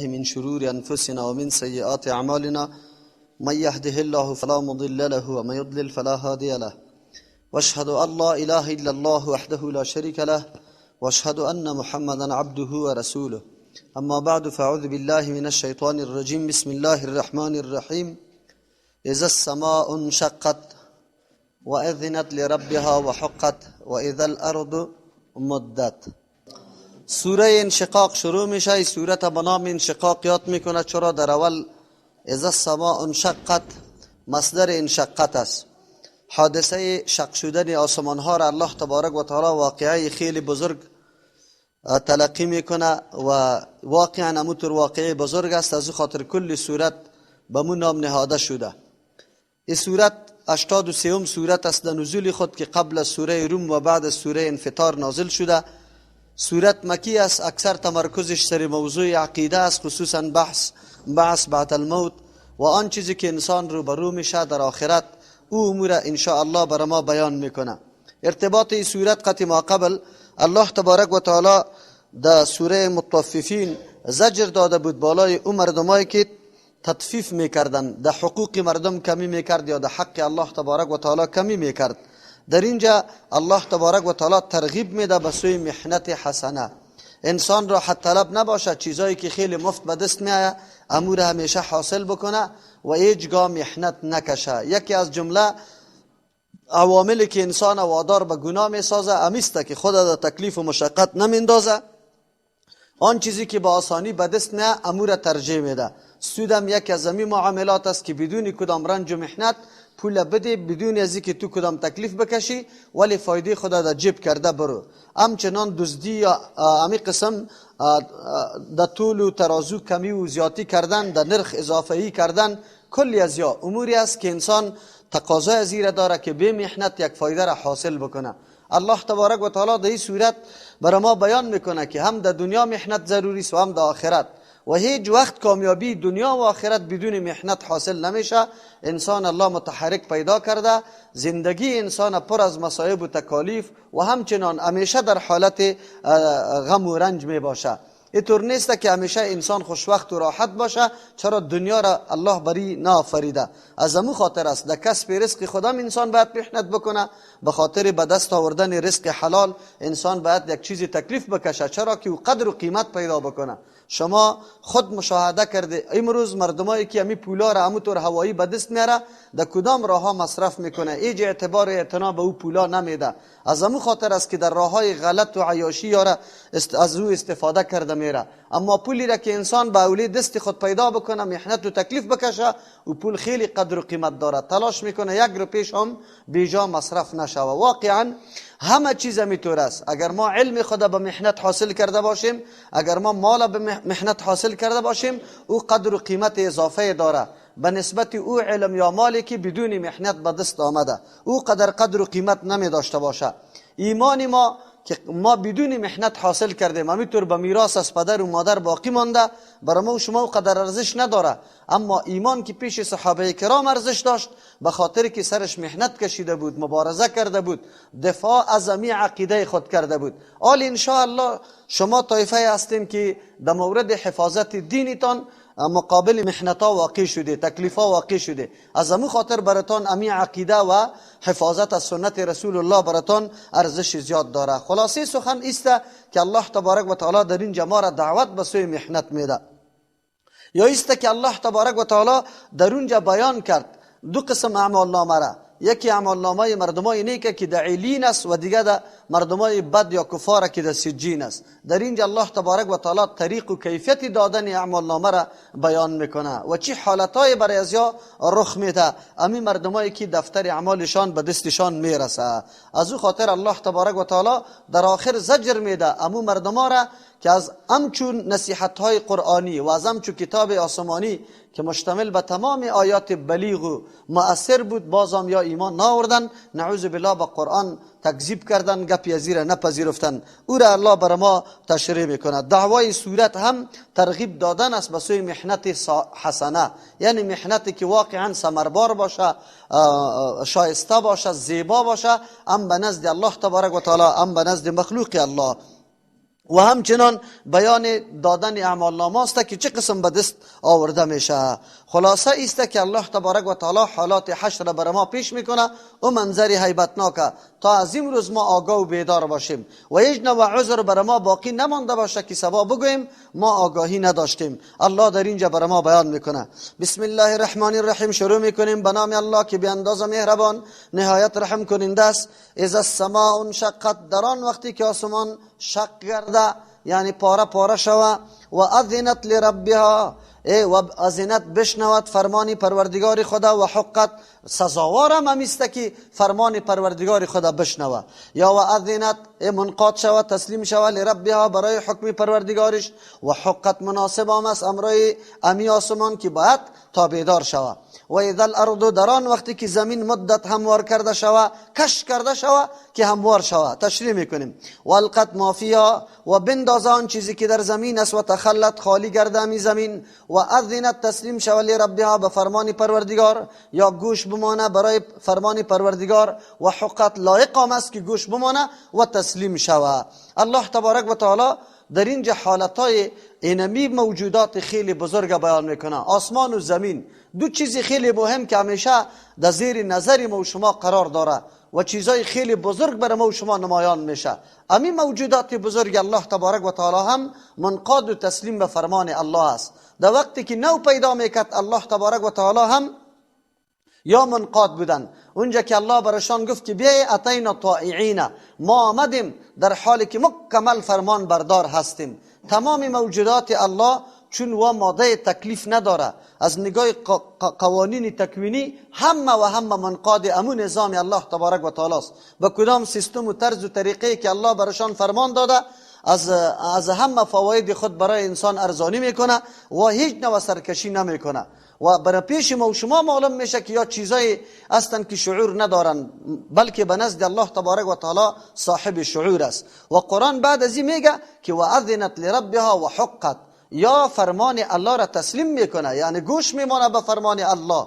من شرور أنفسنا ومن سيئات أعمالنا من يهده الله فلا مضل له ومن يضلل فلا هادي له واشهد أن لا إله إلا الله وحده لا شريك له واشهد أن محمدا عبده ورسوله أما بعد فأعوذ بالله من الشيطان الرجيم بسم الله الرحمن الرحيم إذا السماء انشقت وأذنت لربها وحقت وإذا الأرض مدت. سوره انشقاق شروع میشه. این سوره به نام انشقاق یاد میکنه چرا در اول اذا السماء انشقت مصدر انشقت است. حادثه شق شدن آسمان ها را الله تبارک و تعالی واقعه خیلی بزرگ تلقی میکنه و واقعا همونطور واقعه بزرگ است، از خاطر کل سورت به مون نام نهاده شده. این سورت 83ام سورت است در نزول خود که قبل از سوره روم و بعد از سوره انفطار نازل شده. سورت مکی است، اکثر تمرکزش سر موضوع عقیده است، خصوصا بحث بعد الموت و آن چیزی که انسان رو برو میشه در آخرت. او امور ان شاء الله بر ما بیان میکنه. ارتباط این سورت قطع ما قبل الله تبارک و تعالی در سوره مطففین زجر داده بود بالای اون مردمایی که تطفیف میکردن، در حقوق مردم کمی میکرد یا در حق الله تبارک و تعالی کمی میکرد. در اینجا الله تبارک و تعالی ترغیب میده به سوی محنت حسنه. انسان را حد طلب نباشه، چیزایی که خیلی مفت به دست میآید امور همیشه حاصل بکنه و هیچگاه محنت نکشه. یکی از جمله عواملی که انسان وادار به گناه میسازه امیسته که خود در تکلیف و مشقت نمیندازه. آن چیزی که با آسانی به دست میآید امور ترجیح میده. سودم یکی از همین معاملات است که بدون کدام رنج و محنت پول بده، بدون از اینکه تو کدام تکلیف بکشی ولی فایده خدا در جیب کرده برو. همچنان دزدی یا امی قسم در طول و ترازو کمی و زیادی کردن، در نرخ اضافه‌ای کردن، کلی از یا اموری است که انسان تقاضای از این داره که به محنت یک فایده را حاصل بکنه. الله تبارک و تعالی در این صورت برای ما بیان میکنه که هم در دنیا محنت ضروری است و هم در آخرت، و هیچ وقت کامیابی دنیا و آخرت بدون محنت حاصل نمیشه. انسان الله متحرک پیدا کرده، زندگی انسان پر از مصائب و تکالیف و همچنان همیشه در حالت غم و رنج می باشه. اینطور نیست که همیشه انسان خوشوقت و راحت باشه، چرا دنیا را الله بری نافریده. از همون خاطر است در کسب رزق خدا انسان باید محنت بکنه. به خاطر به دست آوردن رزق حلال انسان باید یک چیزی تکلیف بکشه، چرا که او قدر و قیمت پیدا بکنه. شما خود مشاهده کرده امروز مردمایی که همی پولا را همونطور هوایی به دست میاره در کدام راه ها مصرف میکنه، ایج اعتبار اعتنا به او پولا نمیده. از همون خاطر است که در راه های غلط و عیاشی را از او استفاده کرده میره. اما پولی را که انسان به اولی دست خود پیدا بکنه، محنت و تکلیف بکشه، و پول خیلی قدر و قیمت داره، تلاش میکنه یک روپیش هم بیجا مصرف نشه. و واقعا همه چیز میطور است. اگر ما علم خدا به محنت حاصل کرده باشیم، اگر ما مال به محنت حاصل کرده باشیم، او قدر و قیمت اضافه داره به نسبت او علم یا مالی که بدون محنت به دست آمده، او قدر و قیمت نمی داشته باشه. ایمان ما که ما بدون محنت حاصل کردیم، همینطور به میراث از پدر و مادر باقی مانده، برای ما و شما قدر ارزش نداره. اما ایمان که پیش صحابه کرام ارزش داشت، به خاطر که سرش محنت کشیده بود، مبارزه کرده بود، دفاع از امی عقیده خود کرده بود. آل ان شاء الله شما طایفه هستین که در مورد حفاظت دینتان مقابل محنتا واقع شده، تکلیفا واقع شده. از همون خاطر براتان امی عقیده و حفاظت از سنت رسول الله براتان ارزش زیاد داره. خلاصه سخن است که الله تبارک و تعالی در این ما را دعوت به سوی محنت میده. یا است که الله تبارک و تعالی در اونجا بیان کرد دو قسم اعمال نامه را. یکی اعمال نامه مردمای نیک که در علیین است و دیگه در مردمای بد یا کفار که در سجین است. در اینجا الله تبارک و تعالی طریق و کیفیت دادن اعمال نامه را بیان میکنه و چه حالتای برای ازیا رخ میده. امی مردمایی که دفتر اعمالشان به دستشان میرسه، از او خاطر الله تبارک و تعالی در آخر زجر میده امو مردما را که از همچون نصیحت های قرآنی و از همچون کتاب آسمانی که مشتمل به تمام آیات بلیغ و مؤثر بود، بازم یا ایمان ناوردن، نعوذ بالله به قرآن تکذیب کردن، گپی از این نپذیرفتن. او را الله بر ما تشریح میکنه. دعوای سورت هم ترغیب دادن است به سوی محنت حسنه، یعنی محنتی که واقعا ثمربار باشه، شایسته باشه، زیبا باشه، هم به نزد الله تبارک و تعالی هم به نزد مخلوق الله. و همچنان بیان دادن اعمال نامه است که چه قسم به دست آورده میشه. خلاصه است که الله تبارک و تعالی حالات حشر بر ما پیش میکنه و منظری هیبتناکه تا از این روز ما آگاه و بیدار باشیم و هیچ نوع عذر بر ما باقی نمانده باشه که سبا بگوییم ما آگاهی نداشتیم. الله در اینجا بر ما بیان میکنه. بسم الله الرحمن الرحیم. شروع میکنیم به نام الله که به اندازه مهربان نهایت رحم کننده است. اذا السماء انشقت، در آن وقتی که آسمان شق گرده یعنی پاره پاره شوه، و اذنت لربها، و اذنت بشنود فرمان پروردگار خدا، و حقت سزاوار هم است که فرمان پروردگار خدا بشنوه، یا و اذنت منقاد شود تسلیم شود لربها برای حکم پروردگارش، و حقت مناسب هم است امرای امی آسمان که باید تابعدار شود. و اذا الارض، در آن وقتی که زمین مدت هموار کرده شود، کش کرده شود که هموار شود. تشریح میکنیم. و القت ما فیها، و بندازه آن چیزی که در زمین است، و تخلت خالی گرده می زمین، و اذنت تسلیم شود لربها به فرمان پروردگار، یا گوش بمانه برای فرمان پروردگار، و حقت لایق هم است که گوش بمانه و تسلیم شود. الله تبارک و تعالی در اینجا حالتهای اینمی موجودات خیلی بزرگ بیان میکنه. آسمان و زمین دو چیزی خیلی مهم که همیشه در زیر نظر ما و شما قرار داره و چیزای خیلی بزرگ برای ما و شما نمایان میشه. امی موجودات بزرگ الله تبارک و تعالی هم منقاد و تسلیم به فرمان الله است. در وقتی که نو پیدا میکرد الله تبارک و تعالی هم یا منقاد بودن. اونجا که الله برشان گفت که بیای اتینا طائعین، ما آمدیم در حالی که مکمل فرمان بردار هستیم. تمام موجودات الله چون و ماده تکلیف نداره، از نگاه قوانین تکوینی همه و همه منقاد امو نظام الله تبارک و تعالی است. به کدام سیستم و طرز و طریقی که الله برشان فرمان داده از همه فواید خود برای انسان ارزانی میکنه و هیچ نوع سرکشی نمیکنه. و برای پیش ما و شما معلوم میشه که یا چیزایی هستند که شعور ندارن، بلکه به نزد الله تبارک و تعالی صاحب شعور است. و قرآن بعد از این میگه که و اذنت لربها و حقت، یا فرمان الله را تسلیم میکنه، یعنی گوش میمانه به فرمان الله.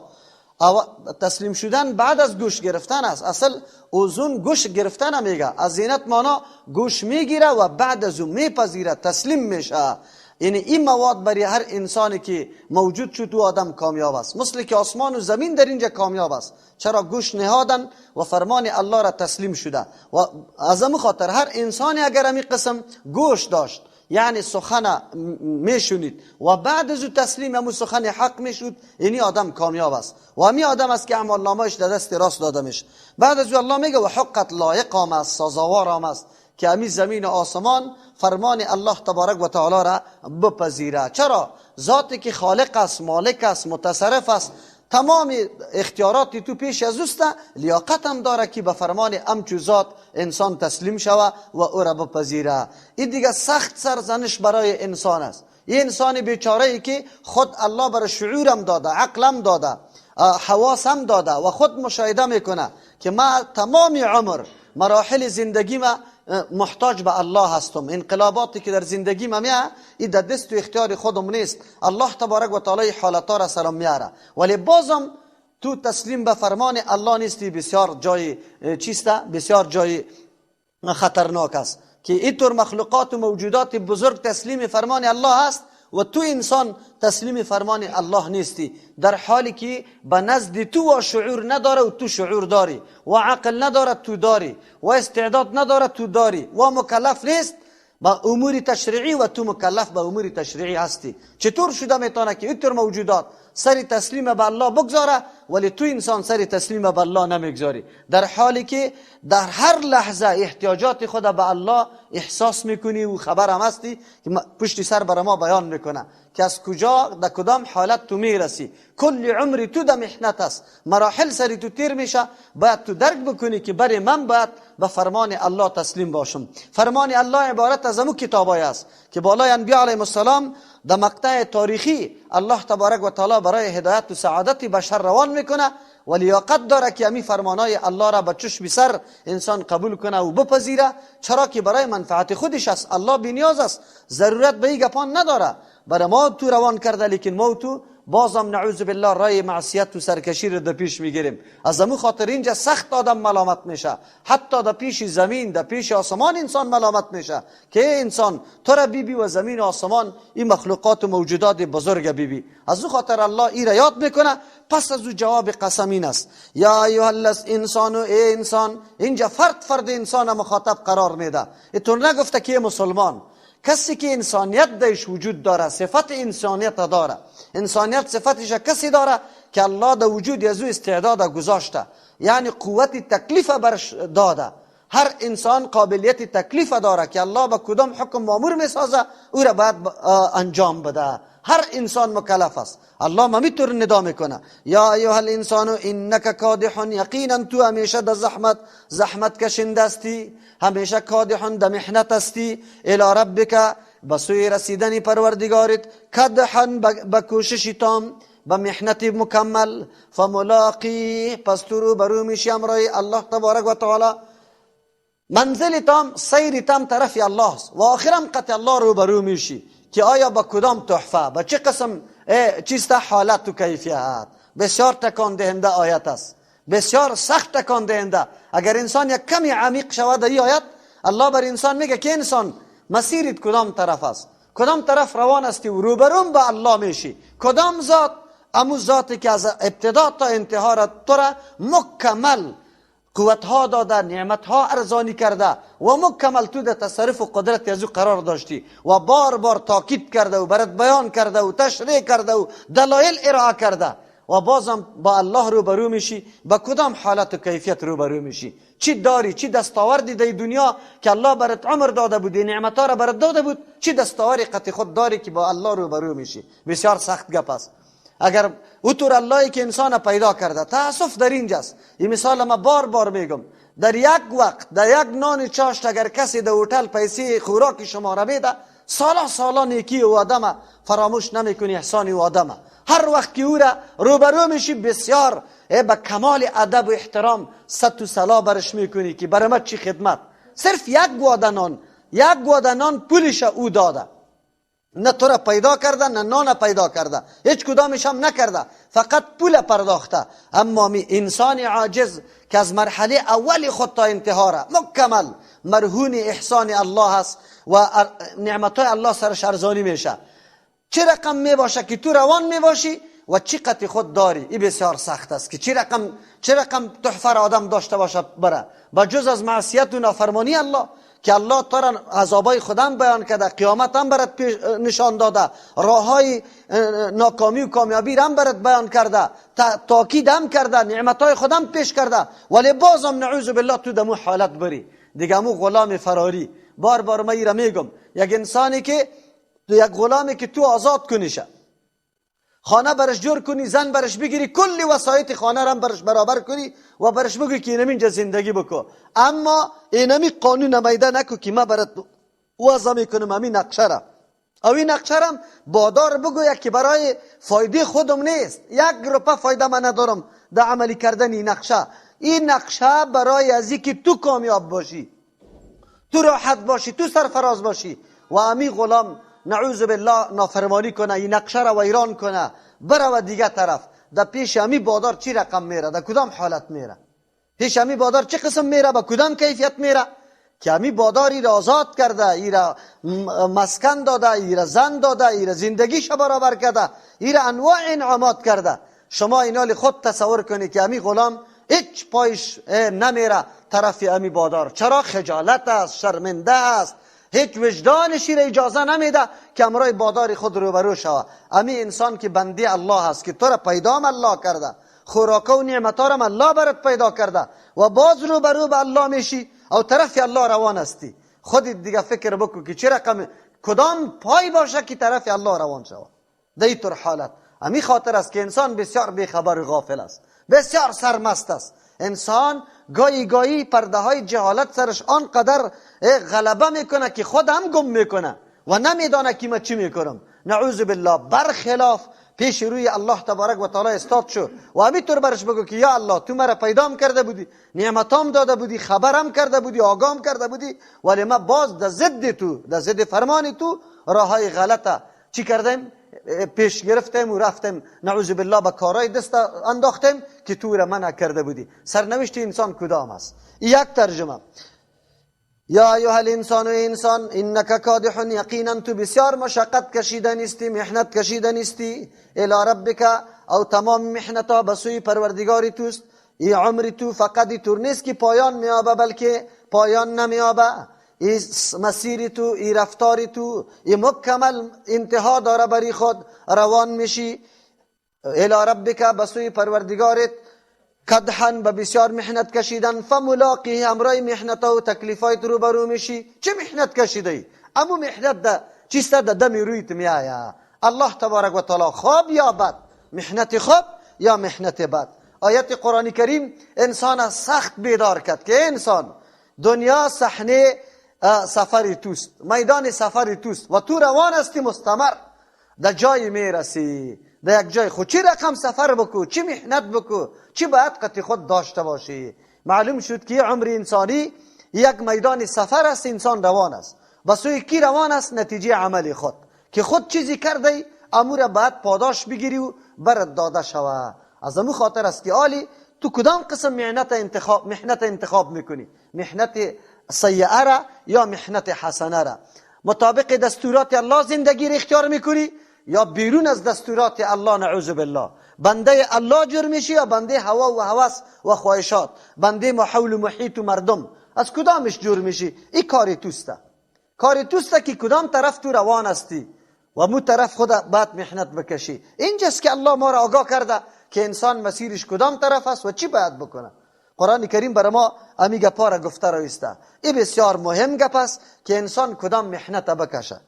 تسلیم شدن بعد از گوش گرفتن است. اصل اوزون گوش گرفتن میگه. اذنت مانا گوش میگیره و بعد از اون میپذیره، تسلیم میشه. یعنی این مواد برای هر انسانی که موجود شد تو آدم کامیاب است، مثل که آسمان و زمین در اینجا کامیاب است. چرا؟ گوش نهادن و فرمان الله را تسلیم شده. و از همین خاطر هر انسانی اگر همین قسم گوش داشت، یعنی سخن میشنید و بعد از تسلیم همون سخن حق میشد، یعنی آدم کامیاب است. و همین آدم است که اعمال نامه‌اش در دست راست داده میشه. بعد از الله میگه و حقت لایق هم است، سزاوار هم است که همین زمین و آسمان فرمان الله تبارک و تعالی را بپذیره. چرا؟ ذاتی که خالق است، مالک است، متصرف است، تمام اختیاراتی تو پیش از اوست، لیاقت هم داره که به فرمان امچو ذات انسان تسلیم شوه و او را بپذیره. این دیگه سخت سرزنش برای انسان است. این انسان بیچاره ای که خود الله بر شعورم داده، عقلم داده، حواسم داده و خود مشاهده میکنه که ما تمام عمر مراحل زندگی ما محتاج به الله هستم. انقلاباتی که در زندگی ما میه این در دست و اختیار خودم نیست. الله تبارک و تعالی حالتا را سرم میاره، ولی بازم تو تسلیم به فرمان الله نیستی. بسیار جای چیسته، بسیار جای خطرناک است که اینطور مخلوقات و موجودات بزرگ تسلیم فرمان الله هست و تو انسان تسلیم فرمان الله نیستی، در حالی که به نزد تو و شعور نداره و تو شعور داری، و عقل نداره تو داری، و استعداد نداره تو داری، و مکلف نیست با امور تشریعی و تو مکلف به امور تشریعی هستی. چطور شده میتونه که اینطور موجودات سری تسلیم به الله بگذاره ولی تو انسان سری تسلیم به الله نمیگذاری، در حالی که در هر لحظه احتیاجات خود به الله احساس میکنی و خبر هم هستی که پشت سر بر ما بیان میکنه که از کجا در کدام حالت تو میرسی. کل عمری تو در محنت است، مراحل سری تو تیر میشه، باید تو درک بکنی که برای من باید به فرمان الله تسلیم باشم. فرمان الله عبارت از امو کتابای است که بالای انبیاء علیهم السلام در مقطع تاریخی الله تبارک و تعالی برای هدایت و سعادت بشر روان میکنه و لیاقت داره که همین فرمانای الله را به چشم سر انسان قبول کنه و بپذیره. چرا که برای منفعت خودش است. الله بی‌نیاز است، ضرورت به این گپان نداره. برای ما تو روان کرده، لیکن ما تو بازم نعوذ بالله رای معصیت و سرکشی رو در پیش میگیریم. از امو خاطر اینجا سخت آدم ملامت میشه، حتی در پیش زمین، در پیش آسمان انسان ملامت میشه که انسان تو را بیبی و زمین و آسمان این مخلوقات و موجودات بزرگ بیبی. از او خاطر الله این را یاد میکنه. پس از او جواب قسم این است: یا ایها الانسان، ای انسان. اینجا فرد انسان مخاطب قرار میده. ایتون نگفته که مسلمان، کسی که انسانیت درش وجود داره، صفت انسانیت داره. انسانیت صفتش کسی داره که الله در وجود از او استعداد گذاشته، یعنی قوت تکلیف برش داده. هر انسان قابلیت تکلیف داره که الله با کدام حکم مامور میسازه او را باید انجام بده. هر انسان مکلف است. الله ممیتور ندا میکنه: یا ایها الانسان انک کادح، یقینا تو همیشه در زحمت کشنده استی، همیشه کادح در محنت استی، الی ربک، بسوی رسیدن پروردگارت، کدحا بکوشش تام، به محنت مکمل، فملاقی، پس تو رو برو میشی امرای الله تبارک و تعالی. منزل تام، سیر تام طرف الله است و آخرم قطع الله رو برو میشی که آیا با کدام تحفه، با چه قسم چیست حالت و کیفیت. بسیار تکان دهنده آیت است، بسیار سخت تکان دهنده. اگر انسان یک کمی عمیق شود این آیت، الله بر انسان میگه که انسان مسیرت کدام طرف است، کدام طرف روان استی و روبروم با الله میشی. کدام ذات؟ امو ذاتی که از ابتدا تا انتها را تو را مکمل قوتها داده، نعمتها ارزانی کرده و مکمل تو در تصرف و قدرت از او قرار داشتی و بار بار تاکید کرده و برات بیان کرده و تشریح کرده و دلایل ارائه کرده و بازم با الله روبرو میشی. با کدام حالت و کیفیت روبرو میشی؟ چی داری؟ چی دستاوردی در دنیا که الله برات عمر داده بود، نعمتها را برات داده بود، چی دستاوردی قطع خود داری که با الله روبرو میشی؟ بسیار سخت گپ است. اگر اوتور اللهی که انسان پیدا کرده، تاسف در اینجاست. این مثال ما بار بار میگم، در یک وقت در یک نان چاشت اگر کسی در هتل پیسه خوراک شما را بده، سالا نیکی او آدم فراموش نمیکنی، احسان او آدم. هر وقت که او را روبرو میشی بسیار به کمال ادب و احترام صد و صلا برش میکنی که برای ما چی خدمت. صرف یک گوده نان پولش او داده، نه تو را پیدا کرده نه نان پیدا کرده، هیچ کدامش هم نکرده، فقط پول پرداخته. اما می انسان عاجز که از مرحله اول خود تا انتها را مکمل مرهون احسان الله است و نعمتهای الله سرش ارزانی میشه. چه رقم می باشه که تو روان می باشی و چی قطع خود داری، این بسیار سخت است که چه رقم تحفه را آدم داشته باشه بره با جز از معصیت و نافرمانی الله، که الله تو را عذابای خودم بیان کرده، قیامت هم برات نشان داده، راههای ناکامی و کامیابی هم برات بیان کرده، تاکید هم کرده، نعمتهای خودم پیش کرده، ولی بازم نعوذ بالله تو دمو حالت بری دیگه، مو غلام فراری. بار بار ما ایرا میگم، یک غلامی که تو آزاد کنیشه، خانه برش جور کنی، زن برش بگیری، کلی وسایت خانه را برش برابر کنی و برش بگی که اینم اینجا زندگی بکو، اما اینمی قانون میده نکو که ما برات وضع میکنم همین نقشه را، او این نقشه را بادار بگوید که برای فایده خودم نیست، یک روپه فایده من ندارم در عملی کردن این نقشه. این نقشه برای از اینکه تو کامیاب باشی، تو راحت باشی، تو سرفراز باشی و امی غلام نعوذ بالله نافرمانی کنه، این نقشه را ویران کنه، بره و دیگه طرف. در پیش امی بادار چی رقم میره، در کدام حالت میره، پیش امی بادار چه قسم میره، با کدام کیفیت میره که امی باداری را آزاد کرده، ای را مسکن داده، ای را زن داده، ای را زندگیش برابر کرده، ای را انواع انعامات کرده. شما اینال خود تصور کنی که امی غلام هیچ پایش نمیره طرف امی بادار. چرا؟ خجالت است، شرمنده است، هیچ وجدانشی را اجازه نمیده که امرای بادار خود روبرو شود. امی انسان که بندی الله است که تو را پیدام الله کرده، خوراک و نعمت هم الله برات پیدا کرده و باز روبرو به الله میشی او طرف الله روان استی. خودت دیگه فکر بکن که چه رقم کدام پای باشه که طرف الله روان شود. در این طور حالت امی خاطر است که انسان بسیار بیخبر و غافل است، بسیار سرمست است. انسان گاهی پرده های جهالت سرش آنقدر غلبه میکنه که خود هم گم میکنه و نمیدانه که من چی میکنم. نعوذ بالله. برخلاف پیش روی الله تبارک و تعالی استاد شو و همینطور برش بگو که یا الله تو مرا پیدام کرده بودی، نعمتام داده بودی، خبرم کرده بودی، آگام کرده بودی، ولی من باز در ضد فرمان تو راههای غلطه چی کردیم؟ پیش گرفتیم و رفتیم نعوذ بالله به کارهای دست انداختیم که تو را منع کرده بودی. سرنوشت انسان کدام است؟ یک ترجمه: یا ایها الانسان، انسان، انک کادح، یقینا تو بسیار مشقت کشیدن استی، محنت کشیدن استی، الی ربک، او تمام محنتها به سوی پروردگار توست. ای عمر تو فقط طور نیست که پایان میابه، بلکه پایان نمیابه. ای مسیر تو، ای رفتار تو، ای مکمل انتها داره، بری خود روان میشی. الی ربک، به سوی پروردگارت، کدحا، به بسیار محنت کشیدن، فملاقیه، امرای محنت و تکلیفایت رو برو میشی. چه محنت کشیده ای؟ امو محنت ده چیست؟ ده دمی رویت میآیا. الله تبارک و تعالی خواب یا بد، محنت خواب یا محنت بد. آیت قرآن کریم انسان سخت بیدار کرد که انسان، دنیا صحنه سفری توست، میدان سفری توست و تو روان هستی مستمر. در جای میرسی، در یک جای خود چی رقم سفر بکو، چی محنت بکو، چی باید قطع خود داشته باشی. معلوم شد که عمر انسانی یک میدان سفر است. انسان روان است، بسوی کی روان است؟ نتیجه عمل خود، که خود چیزی کرده امور باید پاداش بگیری و برد داده شوه. از امو خاطر است که آلی تو کدام قسم محنت انتخاب میکنی؟ محنت سیئه را یا محنت حسنه را؟ مطابق دستورات الله زندگی را اختیار میکنی یا بیرون از دستورات الله؟ نعوذ بالله. بنده الله جور میشی یا بنده هوا و هوس و خواهشات، بنده محول و محیط و مردم؟ از کدامش جور میشی؟ این کاری توسته. کاری توسته که کدام طرف تو روان هستی و مو طرف خود باید محنت بکشی. اینجاست که الله ما را آگاه کرده که انسان مسیرش کدام طرف است و چی باید بکنه. قرآن کریم برای ما امی گپا را گفته رایسته. این بسیار مهم گپ است که انسان کدام محنت بکشه.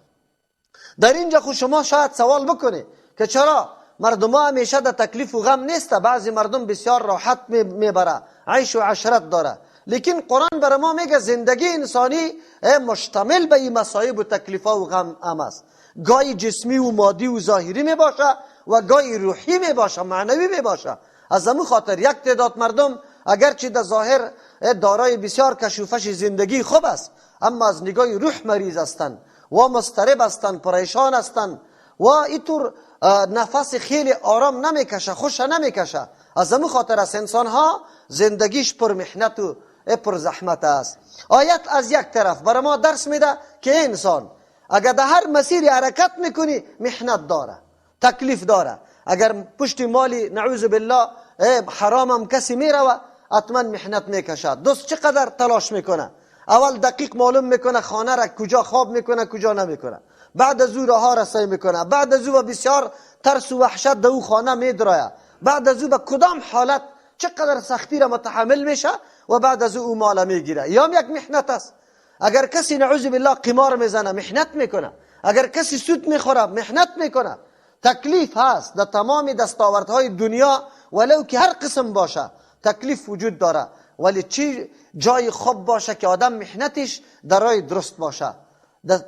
در اینجا خود شما شاید سوال بکنی که چرا مردم ها همیشه در تکلیف و غم نیسته؟ بعضی مردم بسیار راحت میبره، عیش و عشرت داره. لیکن قرآن برای ما میگه زندگی انسانی مشتمل به این مصائب و تکلیف و غم هم است. گاهی جسمی و مادی و ظاهری می باشه و گاهی روحی می باشه، معنوی می باشه. از همون خاطر یک تعداد مردم اگرچه در ظاهر دارای بسیار کشوفش زندگی خوب است، اما از نگاه روح مریض هستند و مضطرب هستند، پریشان هستند و اینطور نفس خیلی آرام نمیکشه، خوش نمیکشه. از همون خاطر است انسان ها زندگیش پر محنت و پر زحمت است. آیت از یک طرف برای ما درس میده که انسان اگر در هر مسیری حرکت میکنی محنت داره، تکلیف داره. اگر پشت مالی نعوذ بالله حرام هم کسی میروه، حتما محنت میکشد. دوست چقدر تلاش میکنه، اول دقیق معلوم میکنه خانه را کجا خواب میکنه کجا نمیکنه، بعد از او راه رسایی میکنه، بعد از او بسیار ترس و وحشت در او خانه میدراید، بعد از او به کدام حالت چقدر سختی را متحمل میشه و بعد از او مال میگیره. یا یک محنت است. اگر کسی نعوذ بالله قمار میزنه محنت میکنه، اگر کسی سود میخوره محنت میکنه. تکلیف هست در تمام دستاوردهای دنیا، ولو که هر قسم باشه تکلیف وجود داره. ولی چی جای خوب باشه که آدم محنتش در راه درست باشه،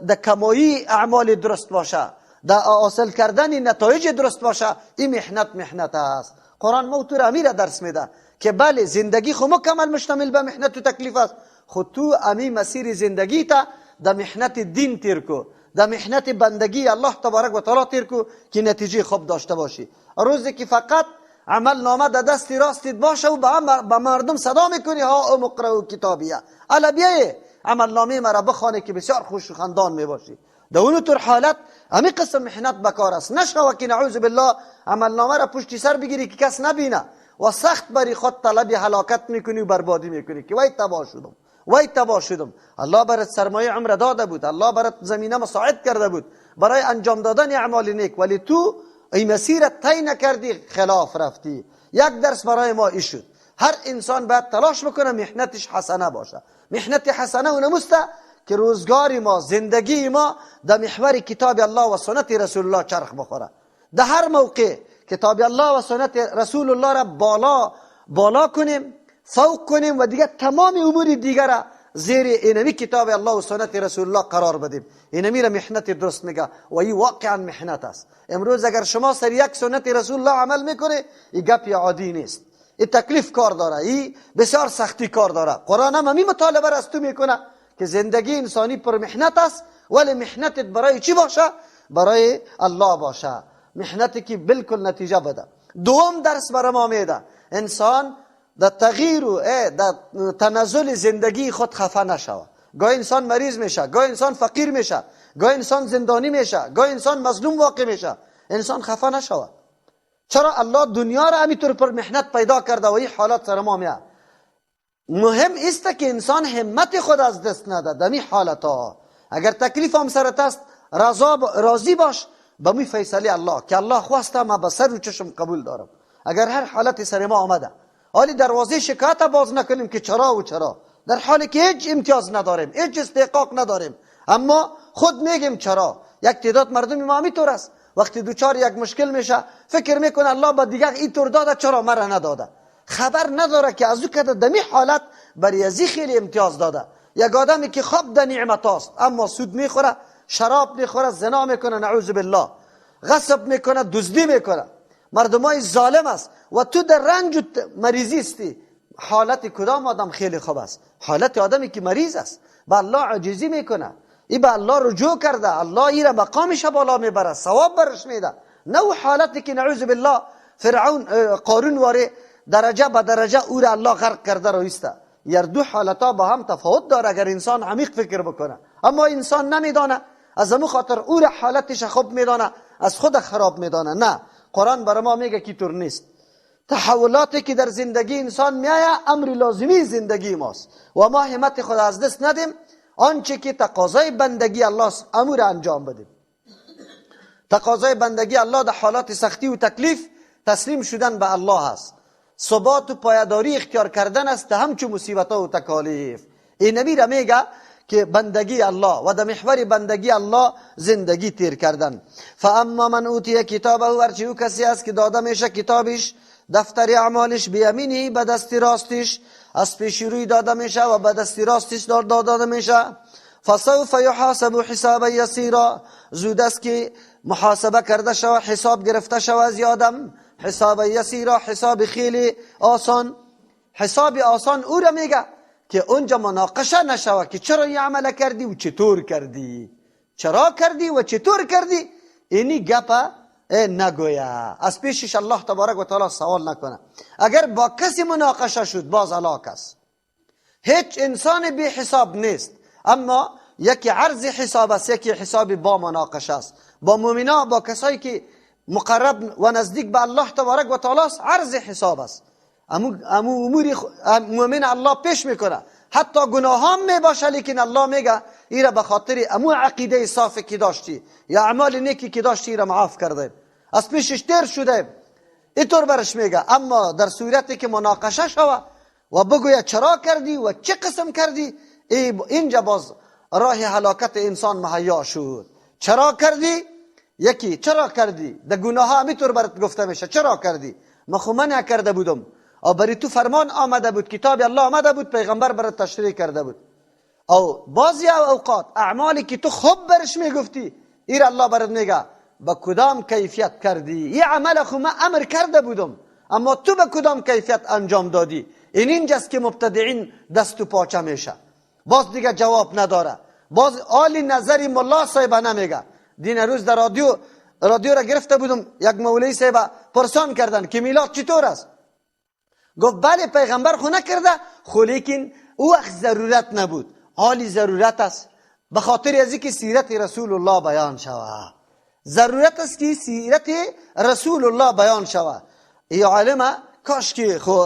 در کمایی اعمال درست باشه، در حاصل کردن نتایج درست باشه. این محنت است. قرآن موتور امیر درس میده که بله زندگی خو مکمل مشتمل به محنت و تکلیف است. خود تو امی مسیر زندگی تا در محنت دین تیر کو، در محنت بندگی الله تبارک و تعالی تیر کو که نتیجه خوب داشته باشی. روزی که فقط عمل نامه در دست راستت باشه و به مردم صدا میکنی ها مقرؤ کتابیه، الا بیایه عمل نامه مرا بخوانه که بسیار خوش و خندان میباشی. در اون طور حالت امی قسم محنت بکار است. نشوه که نعوذ بالله عمل نامه را پشت سر بگیری که کس نبینه و سخت بری خود طلب هلاکت میکنی و بربادی میکنی که وای تباه شدم، وای تباه شدم. الله برات سرمایه عمر داده بود، الله برات زمینه مساعد کرده بود برای انجام دادن اعمال نیک، ولی تو این مسیر طی نکردی، خلاف رفتی. یک درس برای ما این شد هر انسان باید تلاش بکنه محنتش حسنه باشه. محنت حسنه و نمسته که روزگاری ما، زندگی ما در محور کتاب الله و سنت رسول الله چرخ بخوره. در هر موقع کتاب الله و سنت رسول الله را بالا کنیم، فوق کنیم و دیگه تمام امور دیگر را زیر اینمی کتاب الله و سنت رسول الله قرار بدیم. اینمی را محنت درست میگه و این واقعا محنت است. امروز اگر شما سر یک سنت رسول الله عمل میکنه، این گپ عادی نیست، این تکلیف کار داره، این بسیار سختی کار داره. قرآن هم همین مطالبه را از تو میکنه که زندگی انسانی پر محنت است، ولی محنتت برای چی باشه؟ برای الله باشه، محنتی که بالکل نتیجه بده. دوم درس برای ما میده انسان در تغییر و در تنزل زندگی خود خفه نشود. گاهی انسان مریض میشه، گاهی انسان فقیر میشه، گاهی انسان زندانی میشه، گاهی انسان مظلوم واقع میشه. انسان خفه نشود. چرا الله دنیا را همینطور پر محنت پیدا کرده و این حالات سر ما میاد. مهم است که انسان همت خود از دست نده. در این حالت ها اگر تکلیف هم سرت است راضی باش به می فیصله الله که الله خواسته ما به سر و چشم قبول دارم. اگر هر حالت سر ما آمده حالی دروازه شکایت باز نکنیم که چرا و چرا، در حالی که هیچ امتیاز نداریم، هیچ استحقاق نداریم، اما خود میگیم چرا. یک تعداد مردم ما همینطور است، وقتی دوچار یک مشکل میشه فکر میکنه الله با دیگر این طور داده چرا مرا نداده. خبر نداره که از او که دمی حالت برای ازی خیلی امتیاز داده. یک آدمی که خواب ده نعمت است اما سود میخوره، شراب میخوره، زنا میکنه، نعوذ بالله، غصب میکنه، دزدی میکنه، مردمای ظالم است و تو در رنج و مریضی استی. حالت کدام آدم خیلی خوب است؟ حالت آدمی که مریض است، به الله عاجزی میکنه، ای به الله رجوع کرده، الله ای را مقامش بالا میبره، ثواب برش میده. نه حالتی که نعوذ بالله فرعون قارون واره درجه به درجه او را الله غرق کرده رویسته. یار دو حالتا با هم تفاوت داره اگر انسان عمیق فکر بکنه. اما انسان نمیدانه، از امو خاطر او را حالتش خوب میدانه از خود خراب میدانه. نه، قرآن برای ما میگه که طور نیست. تحولاتی که در زندگی انسان میایه امر لازمی زندگی ماست و ما همت خود از دست ندیم. آنچه که تقاضای بندگی الله است امور انجام بدیم. تقاضای بندگی الله در حالات سختی و تکلیف تسلیم شدن به الله است، ثبات و پایداری اختیار کردن است همچون مصیبت ها و تکالیف. این نبی را میگه که بندگی الله و در محور بندگی الله زندگی تیر کردن. فاما من اوتی کتابه، هرچی او کسی است که داده میشه کتابش، دفتر اعمالش بیمینه، به دست راستش از پیش روی داده میشه و به دست راستش داده میشه. فسوف یحاسب حسابا یسیرا، زود است که محاسبه کرده شود، حساب گرفته شود از آدم. حساب یسیرا، حساب خیلی آسان. حساب آسان او را میگه که اونجا مناقشه نشود که چرا این عمل کردی و چطور کردی، چرا کردی و چطور کردی. اینی گپا نگویا، از پیشش الله تبارک و تعالی سوال نکنه. اگر با کسی مناقشه شد باز علاق است. هیچ انسان بی حساب نیست، اما یکی عرض حساب است، یکی حساب با مناقشه است. با مؤمنا، با کسایی که مقرب و نزدیک به الله تبارک و تعالی است عرض حساب است. امو امور مؤمن الله پیش میکنه، حتی گناه هم میباشه لیکن الله میگه ایره به خاطر امو عقیده صافی که داشتی یا اعمال نیکی که داشتی ایره معاف کرده، از پیشش تیر شده، اینطور برش میگه. اما در صورتی که مناقشه شوه و بگویه چرا کردی و چه قسم کردی، اینجا باز راه هلاکت انسان مهیا شد. چرا کردی؟ یکی چرا کردی؟ در گناه ها همینطور برات گفته میشه چرا کردی؟ من خو منع کرده بودم او برای تو فرمان آمده بود، کتاب الله آمده بود، پیغمبر برات تشریح کرده بود. او بعضی اوقات اعمالی که تو خوب برش میگفتی ایر الله برات میگه با کدام کیفیت کردی. این عمل خو من امر کرده بودم اما تو به کدام کیفیت انجام دادی. اینجاست که مبتدعین دست و پاچه میشه، باز دیگه جواب نداره، باز آلی نظری ملا صاحب نمیگه. دین روز در رادیو را گرفته بودم، یک مولوی صاحب پرسان کردن که میلاد چطور است؟ گفت بله پیغمبر خو نکرده، خو لیکن او وقت ضرورت نبود، حالی ضرورت است به خاطر از اینکه سیرت رسول الله بیان شود. ضرورت است که سیرت رسول الله بیان شود. ای عالم کاش که خو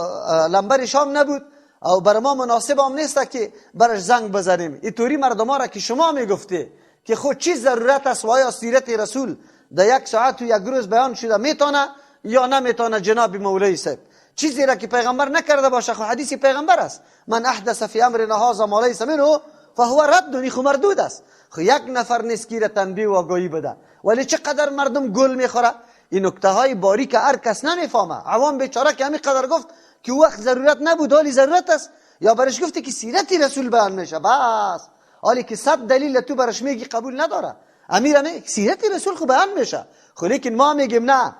لمبر شام نبود او بر ما مناسب هم نیست که برش زنگ بزنیم. اینطوری مردم ها را که شما میگفتی که خود چی ضرورت است و آیا سیرت رسول در یک ساعت و یک روز بیان شده میتونه یا نمیتونه؟ جناب مولوی صاحب چیزی را که پیغمبر نکرده باشه خو حدیث پیغمبر است. من احدث فی امرنا هذا ما لیس منه فهو رد، خو مردود است. خو یک نفر نیست که تنبیه و آگاهی بده، ولی چقدر مردم گل میخوره. این نکته های باریک هر کس نمیفهمه. عوام بیچاره که همین قدر گفت که وقت ضرورت نبود حالی ضرورت است، یا برش گفتی که سیرت رسول بیان میشه بس، حالی که 100 دلیل تو برش میگی قبول نداره. امیرانه سیرت رسول خو بیان میشه، خو لیکن ما میگیم نه.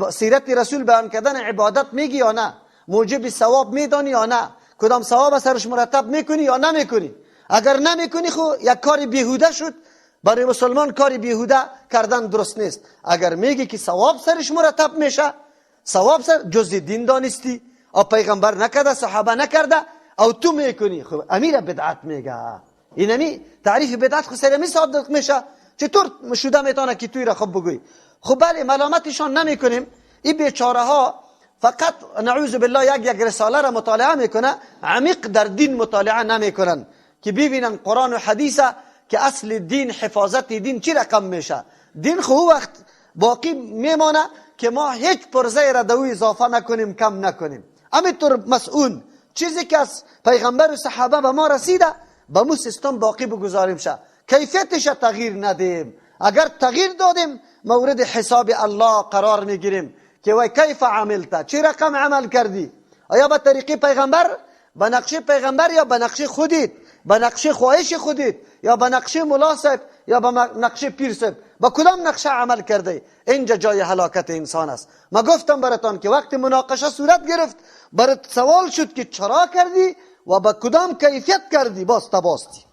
سیرت رسول بیان کردن عبادت میگی یا نه؟ موجب ثواب میدانی یا نه؟ کدام ثواب سرش مرتب میکنی یا نمیکنی؟ اگر نمیکنی خو یک کار بیهوده شد، برای مسلمان کاری بیهوده کردن درست نیست. اگر میگی که ثواب سرش مرتب میشه، ثواب سر جز دین دانستی، او پیغمبر نکرده، صحابه نکرده، او تو میکنی، خب امیر بدعت میگه. اینمی تعریف بدعت خود سرمی صادق میشه. چطور شده میتونه که توی را خب بگوی؟ خب بله ملامتشان نمیکنیم. این بیچاره ها فقط نعوذ بالله یک رساله را مطالعه میکنه، عمیق در دین مطالعه نمیکنن که ببینن قرآن و حدیثه که اصل دین، حفاظت دین چی رقم میشه. دین خب وقت باقی میمانه که ما هیچ پرزه را دوی اضافه نکنیم، کم نکنیم. همینطور مسئول چیزی که از پیغمبر و صحابه به ما رسیده به مو سیستم باقی بگذاریم شه، کیفیتش تغییر ندیم. اگر تغییر دادیم مورد حساب الله قرار میگیریم که وای کیف عملت، چی رقم عمل کردی؟ آیا به طریق پیغمبر، به نقشه پیغمبر، یا به نقشه خودت، به نقشه خواهش خودت، یا به نقشه ملا صاحب، یا به نقشه پیر صاحب؟ به کدام نقشه عمل کرده؟ اینجا جای هلاکت انسان است. ما گفتم براتان که وقتی مناقشه صورت گرفت برات سوال شد که چرا کردی و به کدام کیفیت کردی، باستی.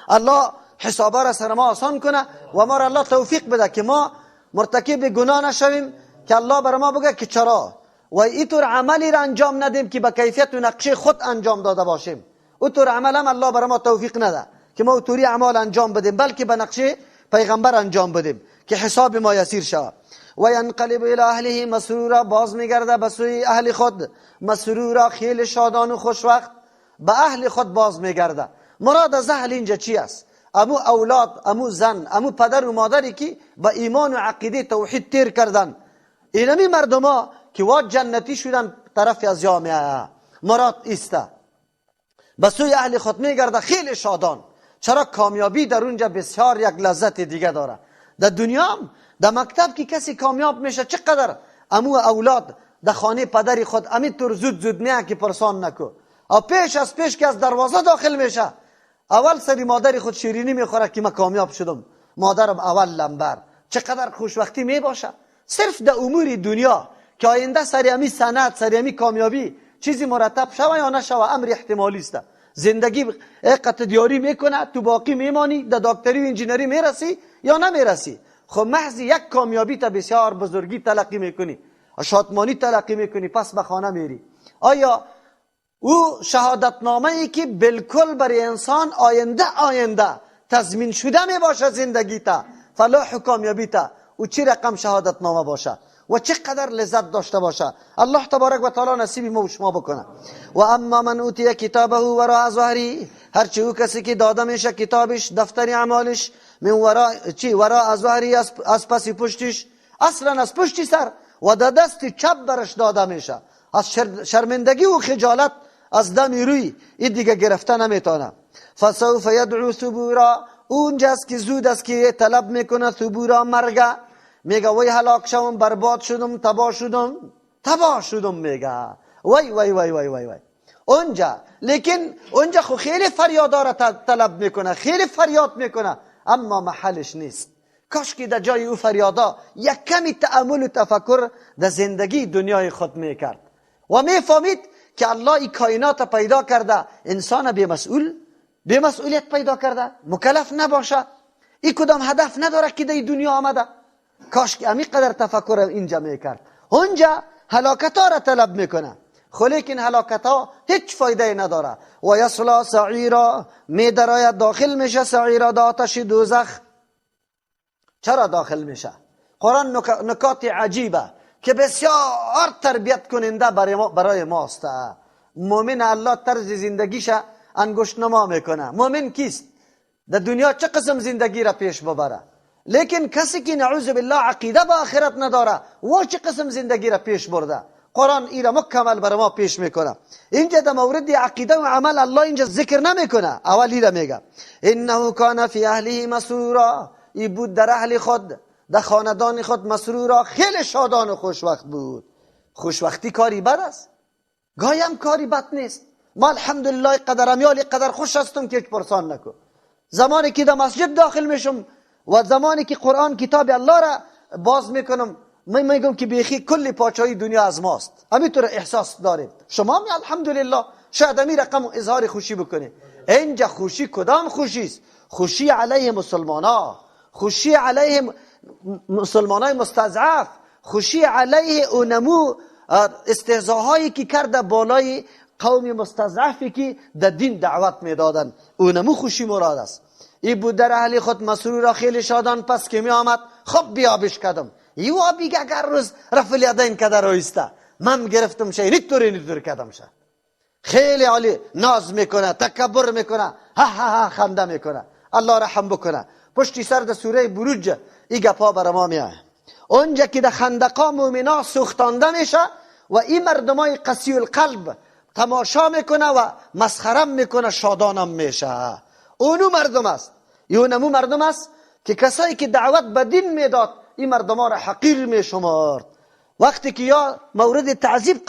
الله حسابا را سر ما آسان کنه و ما را الله توفیق بده که ما مرتکب گناه نشویم، که الله بر ما بگه که چرا، و اینطور عملی را انجام ندیم که به کیفیت و نقشه خود انجام داده باشیم. اونطور عمل هم الله بر ما توفیق نده که ما اونطوری اعمال انجام بدیم، بلکه به نقشه پیغمبر انجام بدیم که حساب ما یسیر شود. و ینقلب الی اهله مسرورا، باز میگرده به سوی اهل خود، مسرورا خیلی شادان و خوشوقت، به اهل خود باز میگرده. مراد از اهل اینجا چی است؟ امو اولاد، امو زن، امو پدر و مادری که با ایمان و عقیده توحید تیر کردن، اینمی مردم ها که واد جنتی شدن طرف از جامعه. مراد ایسته به سوی اهل خود میگرده خیلی شادان. چرا؟ کامیابی در اونجا بسیار یک لذت دیگه داره. در دنیا هم در مکتب که کسی کامیاب میشه چقدر امو اولاد در خانه پدری خود همینطور زود میه که پرسان نکو، او پیش که از دروازه داخل میشه اول سری مادری خود شیرینی میخوره که من کامیاب شدم، مادرم اول لمبر. چقدر خوشوقتی میباشه صرف در امور دنیا که آینده سری همی سند، سری همی کامیابی چیزی مرتب شوه یا نشوه امر احتمالی است. زندگی قطع دیاری میکنه، تو باقی میمانی، در دکتری و انجینری میرسی یا نمیرسی. خب محض یک کامیابی تا بسیار بزرگی تلقی میکنی، شادمانی تلقی میکنی، پس به خانه میری. آیا او شهادتنامه ای که بالکل برای انسان آینده تضمین شده می باشه زندگی تا فلاح و کامیابی تا، او چی رقم شهادتنامه باشه و چقدر لذت داشته باشه. الله تبارک و تعالی نصیب ما و شما بکنه. و اما من اوتی کتابه وراء ظهری، هرچی او کسی که داده میشه کتابش، دفتر اعمالش، من وراء ظهری، از پس پشتش، اصلا از پشت سر و در دست چپ برش داده میشه. از شرمندگی و خجالت از دم روی این دیگه گرفته نمیتونه. فسوف یدعو ثبورا، اونجاست که زود است که طلب میکنه ثبورا، مرگه. میگه وای هلاک شدم، برباد شدم، تباه شدم میگه وای اونجا. لیکن اونجا خو خیلی فریادا را طلب میکنه، خیلی فریاد میکنه، اما محلش نیست. کاش که در جای او فریادا یک کمی تأمل و تفکر در زندگی دنیای خود میکرد و میفهمید که الله این کائنات پیدا کرده انسان بی‌مسئولیت پیدا کرده، مکلف نباشه، این کدام هدف نداره که در دنیا آمده. کاش که امی قدر تفکر اینجا میکرد. اونجا هلاکت ها را طلب میکنه، خب لیکن هلاکت ها هیچ فایده نداره. و یصلا سعیرا، میدراید داخل میشه سعیرا، در آتش دوزخ. چرا داخل میشه؟ قرآن نکات عجیبه که بسیار تربیت کننده برای ماست. مومن الله طرز زندگیش انگشت نما میکنه. مومن کیست؟ در دنیا چه قسم زندگی را پیش ببره. لیکن کسی که نعوذ بالله عقیده به آخرت نداره و چه قسم زندگی را پیش برده، قرآن ایرا مکمل برای ما پیش میکنه. اینجا در مورد عقیده و عمل الله اینجا ذکر نمیکنه. اولی را میگه انه کان فی اهله مسرورا، ای بود در اهل خود، در خاندان خود، مسرورا خیلی شادان و خوشوقت بود. خوشوقتی کاری بد است؟ گایم کاری بد نیست. ما الحمدلله قدر امیال قدر خوش هستم که پرسان نکو. زمانی که در مسجد داخل میشم و زمانی که قرآن کتاب الله را باز میکنم میگم که بیخی کلی پاچایی دنیا از ماست. همینطور احساس داریم. شما می الحمدلله شاید امی رقم اظهار خوشی بکنه. اینجا خوشی کدام خوشی است؟ خوشی علیه مسلمانا، خوشی علیه مسلمانای مستضعف، خوشی علیه اونمو استهزاهایی که کرده بالای قوم مستضعفی که در دین دعوت میدادن، اونمو خوشی مراد است. ای بود در اهل خود مسرور خیلی شادان، پس که می آمد خب بیابش کدم. یو بیگه اگر روز رفل یدین کده رویسته من گرفتم شه نیتور کدم شه. خیلی عالی ناز میکنه، تکبر میکنه، ها ها ها خنده میکنه. الله رحم بکنه. پشتی سر در سوره بروج ای گپا بر ما میاد. اونجا که در خندقا مومنا سوختانده میشه و این مردمای قسی القلب تماشا میکنه و مسخرم میکنه، شادانم میشه. اونو مردم است. اونمو مردم است که کسایی که دعوت به دین میداد این مردم ها را حقیر میشمارد. وقتی که یا مورد تعذیب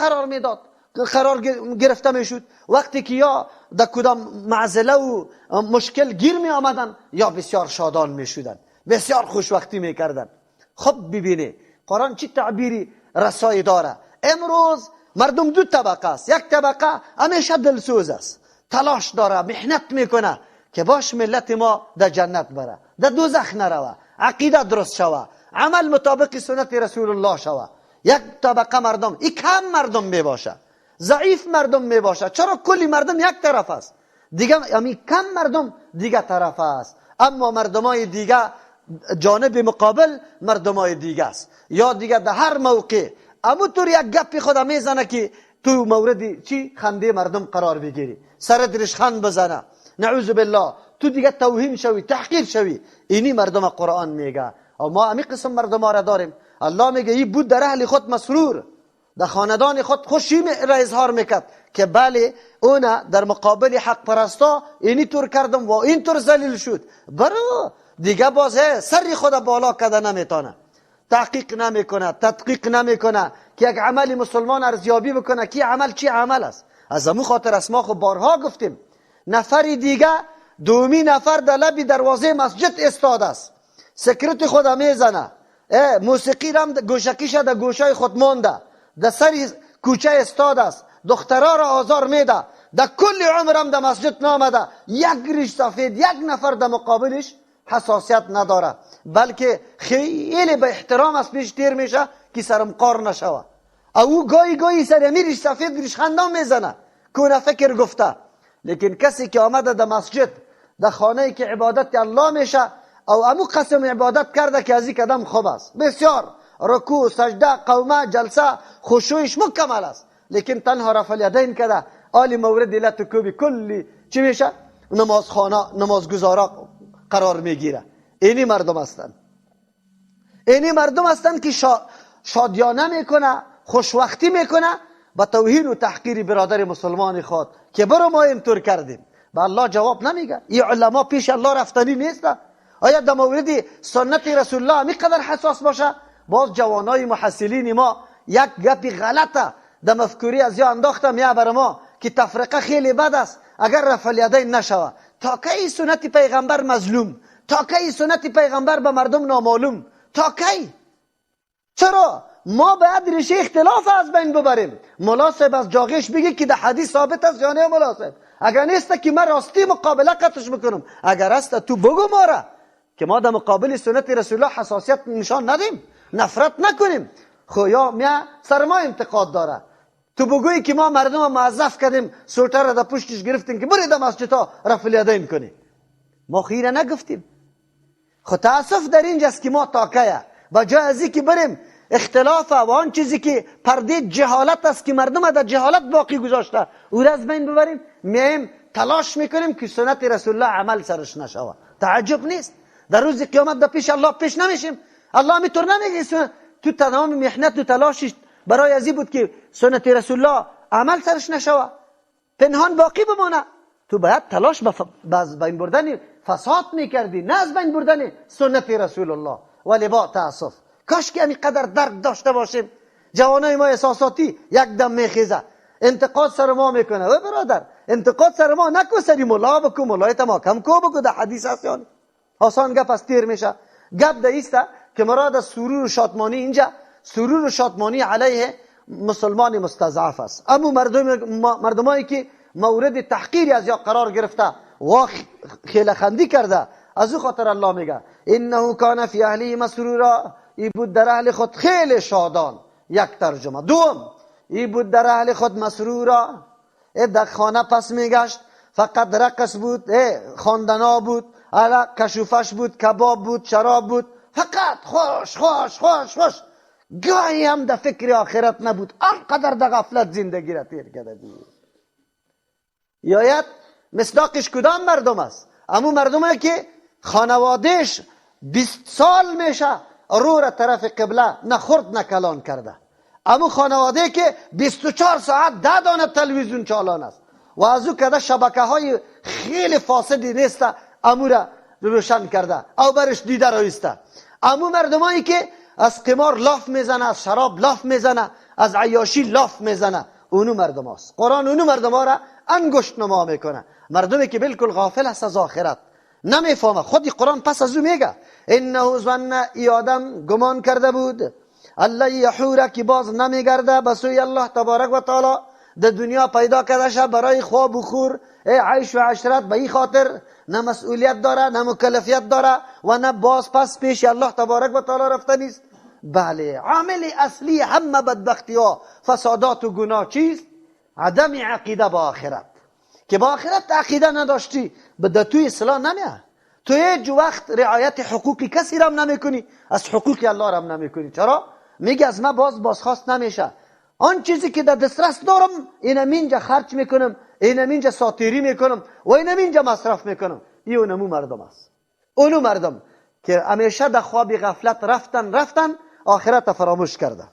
قرار گرفته میشد، وقتی که یا در کدام معضله و مشکل گیر می آمدن یا بسیار شادان میشدن، بسیار خوشوقتی میکردن. خب ببینه قرآن چی تعبیری رسایی داره. امروز مردم دو طبقه است. یک طبقه همیشه دلسوز است، تلاش داره، محنت میکنه که باش ملت ما در جنت بره، در دوزخ نروه، عقیده درست شوه، عمل مطابق سنت رسول الله شوه. یک طبقه مردم این کم مردم میباشه، ضعیف مردم میباشه. چرا کلی مردم یک طرف است، دیگه همین کم مردم دیگه طرف است. اما مردمای دیگه جانب مقابل مردمای دیگه است. یا دیگه در هر موقع همونطور یک گپی خود میزنه که تو مورد چی خنده مردم قرار بگیری، سر درش خند بزنه، نعوذ بالله تو دیگه توهین شوی، تحقیر شوی. اینی مردم قرآن میگه. و ما همین قسم مردم ها را داریم. الله میگه این بود در اهل خود مسرور، در خاندان خود خوشی را اظهار میکرد که بله اونا در مقابل حق پرستا اینی طور کردم و این طور ذلیل شد. برو دیگه بازه سری خود بالا کده نمیتونه، تحقیق نمیکنه، تدقیق نمیکنه که یک عمل مسلمان ارزیابی بکنه که عمل چی عمل است. از همون خاطر اسما خب بارها گفتیم نفری دیگه دومی نفر در لبی دروازه مسجد استاد است، سکرت خود میزنه، موسیقی رم گوشکیش در گوشای خود مانده، در سری کوچه استاد است، دخترها را آزار میده، در کل عمرم در مسجد نامده، یک ریش سفید یک نفر در مقابلش حساسیت نداره، بلکه خیلی به احترام است پیش تیر میشه که سرم قار نشوه. او گاهی سر ریش سفید ریش خندان میزنه کنه فکر گفته. لیکن کسی که آمده در مسجد در خانه که عبادت الله میشه او امو قسم عبادت کرده که از این قدم خوب است، بسیار رکوع سجده قومه جلسه خشوعش مکمل است، لیکن تنها رفع الیدین کرده آلی مورد لتکوبی کلی چی میشه؟ نمازگزارا قرار میگیره. اینی مردم هستن، اینی مردم هستن که شادیانه میکنه، خوشوقتی میکنه با توهین و تحقیر برادر مسلمان خود که برو ما اینطور کردیم. با الله جواب نمیگه. این علما پیش الله رفتنی نیست. آیا در مورد سنت رسول الله میقدر حساس باشه؟ باز جوانای محصلین ما یک گپی غلطه در مفکوری از یا انداختم یا بر ما که تفرقه خیلی بد است اگر رفع الیدین نشوه. تا کی سنت پیغمبر مظلوم؟ تا کی سنت پیغمبر به مردم نامعلوم؟ تا کی؟ چرا؟ ما باید ریشه اختلاف از بین ببریم. ملا صاحب از جاغش بگی که در حدیث ثابت است یا نه ملا صاحب؟ اگر نیست که من راستی مقابله قطعش میکنم، اگر است تو بگو ما را که ما در مقابل سنت رسول الله حساسیت نشان ندیم، نفرت نکنیم. خو یا میا سر ما انتقاد داره، تو بگویی که ما مردم موظف کردیم سوتر را در پشتش گرفتیم که برید در مسجد ها رفع الیدین کنی. ما خیره نگفتیم. خود تاسف در اینجاست که ما تاکیه با جای ازی که بریم اختلاف و آن چیزی که پرده جهالت است که مردم در جهالت باقی گذاشته او را از بین ببریم، میایم تلاش میکنیم که سنت رسول الله عمل سرش نشوه. تعجب نیست در روز قیامت در پیش الله پیش نمیشیم. الله میتور نمیگه تو تمام محنت و تلاشش برای ازی بود که سنت رسول الله عمل سرش نشوه، پنهان باقی بمانه. تو باید تلاش باز بین بردن فساد میکردی، نه از بین بردن سنت رسول الله. ولی با تاسف کاش که اینقدر درک داشته باشیم. جوانای ما احساساتی یک دم میخیزه، انتقاد سر ما میکنه. و برادر انتقاد سر ما نکو، سری مولا بکو، مولایت ما کم کو بکو. در حدیث هست یعنی آسان گپ از تیر میشه. گپ ده ایسته که مراد از سرور و شادمانی اینجا سرور و شادمانی علیه مسلمان مستضعف است. اما مردمایی که مورد تحقیری از یا قرار گرفته و خیلی خندی کرده. از او خاطر الله میگه انه کان فی اهله مسرورا، ای بود در اهل خود خیلی شادان. یک ترجمه. دوم، ای بود در اهل خود مسرورا، در خانه پس میگشت، فقط رقص بود، خواندنا بود، علا کشوفش بود، کباب بود، شراب بود، فقط خوش خوش خوش خوش. گاهی هم در فکر آخرت نبود. آنقدر در غفلت زندگی را تیر کرده بود. یایت مصداقش کدام مردم است؟ امو مردمه که خانوادهش 20 سال میشه رو را طرف قبله نه خورد نه کلان کرده. امو خانواده که 24 ساعت 10 دانه تلویزیون چالان است و از او کده شبکه های خیلی فاسدی نیست امو را روشن کرده او برش دیده رایسته. امو مردمایی که از قمار لاف میزنه، از شراب لاف میزنه، از عیاشی لاف میزنه، اونو مردم هست. قرآن اونو مردم ها را انگشت نما میکنه. مردمی که بالکل غافل است از آخرت، نمیفهمه. خودی قرآن پس از او میگه انه ظن، ای آدم گمان کرده بود، الله یحوره که باز نمیگرده به سوی الله تبارک و تعالی. در دنیا پیدا کرده شه برای خواب و خور، عیش و عشرت، به این خاطر نه مسئولیت داره نه مکلفیت داره و نه باز پس پیش الله تبارک و تعالی رفته نیست. بله، عامل اصلی همه بدبختی ها، فسادات و گناه چیست؟ عدم عقیده با آخرت. که با آخرت عقیده نداشتی به توی اصلاح نمیه. تو هیچ وقت رعایت حقوق کسی را هم نمی کنی، از حقوق الله را هم نمی کنی. چرا؟ میگه از من بازخواست نمیشه. آن چیزی که در دسترس دارم اینم اینجا خرج میکنم، اینم اینجا ساتیری میکنم و اینم اینجا مصرف میکنم. این اونمو مردم است. اونو مردم که همیشه در خواب غفلت رفتن آخرت فراموش کردن.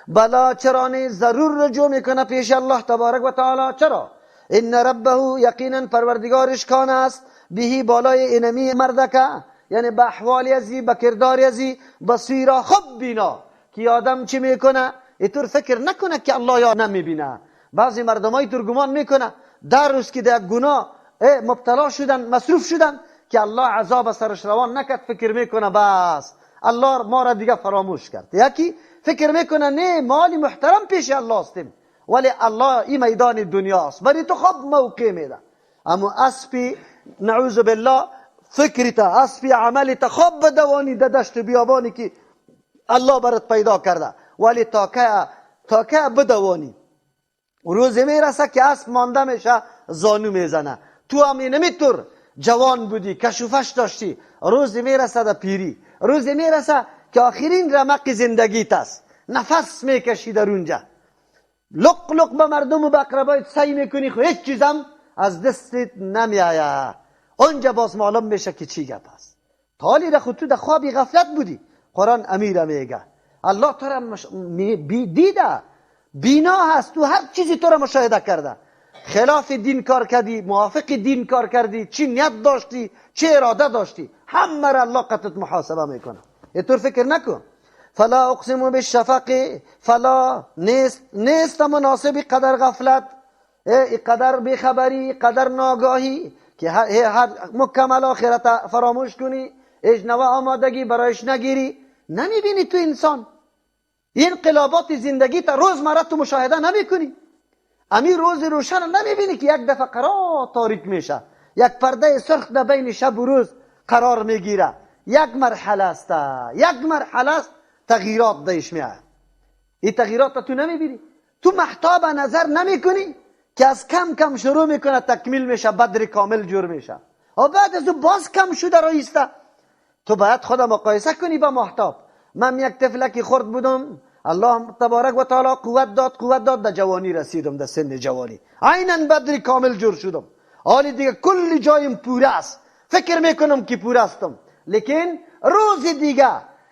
بلا چرانی ضرور رجوع میکنه پیش الله تبارک و تعالی. چرا؟ ان ربه، یقینا پروردگارش کان است، بهی بالای اینمی مردکه، یعنی به احوالی ازی، به کرداری ازی، بصیرا، خب بینا. که آدم چی میکنه؟ اینطور فکر نکنه که الله یا نمیبینه. بعضی مردمای طور گمان میکنه در روز که در گناه مبتلا شدن، مصروف شدن، که الله عذاب سرش روان نکرد، فکر میکنه بس الله ما را دیگه فراموش کرد. یکی فکر میکنه نه، مالی محترم پیش الله هستیم، ولی الله این میدان دنیاست، برای تو خب موقع میده. اما اسبی نعوذ بالله فکرت، اسبی عملت خب بدوانی در دشت بیابانی که الله برات پیدا کرده، ولی تا که بدوانی. روزی میرسه که اسب مانده میشه، زانو میزنه. تو هم اینمیطور جوان بودی، کشوفش داشتی، روزی میرسه در پیری، روزی میرسه که آخرین رمق زندگیت است، نفس میکشی در اونجا، لق لق به مردم و به اقربایت سعی میکنی، خو هیچ چیزم از دستت نمیآید. اونجا باز معلوم میشه که چی گپ است. حالی را خود تو در خوابی غفلت بودی. قرآن امیر میگه الله تو را دیده، بینا هست، تو هر چیزی تو را مشاهده کرده. خلاف دین کار کردی، موافق دین کار کردی، چی نیت داشتی، چه اراده داشتی، همه را الله قطعت محاسبه میکنه. اینطور فکر نکن. فلا اقسم بالشفق، فلا نیست مناسب قدر غفلت، قدر بیخبری، قدر ناگاهی که هر مکمل آخرت فراموش کنی، اجنوه آمادگی برایش نگیری. نمیبینی تو انسان این انقلابات زندگی تا روزمره تو مشاهده نمیکنی؟ امیر روز روشن نمیبینی که یک دفعه قرار تاریک میشه، یک پرده سرخ در بین شب و روز قرار میگیره. یک مرحله است تغییرات دیش میاد. این تغییرات تو نمیبینی؟ تو محتاب نظر نمیکنی که از کم کم شروع میکنه تکمیل میشه، بدر کامل جور میشه و بعد از اون باز کم شده رایسته. تو باید خود مقایسه کنی با محتاب. من یک طفلکی خرد بودم، الله تبارک و تعالی قوت داد در جوانی رسیدم، در سن جوانی عیناً بدر کامل جور شدم. حالی دیگه کل جایم پوره است، فکر میکنم که پوره استم، لیکن روز دیگه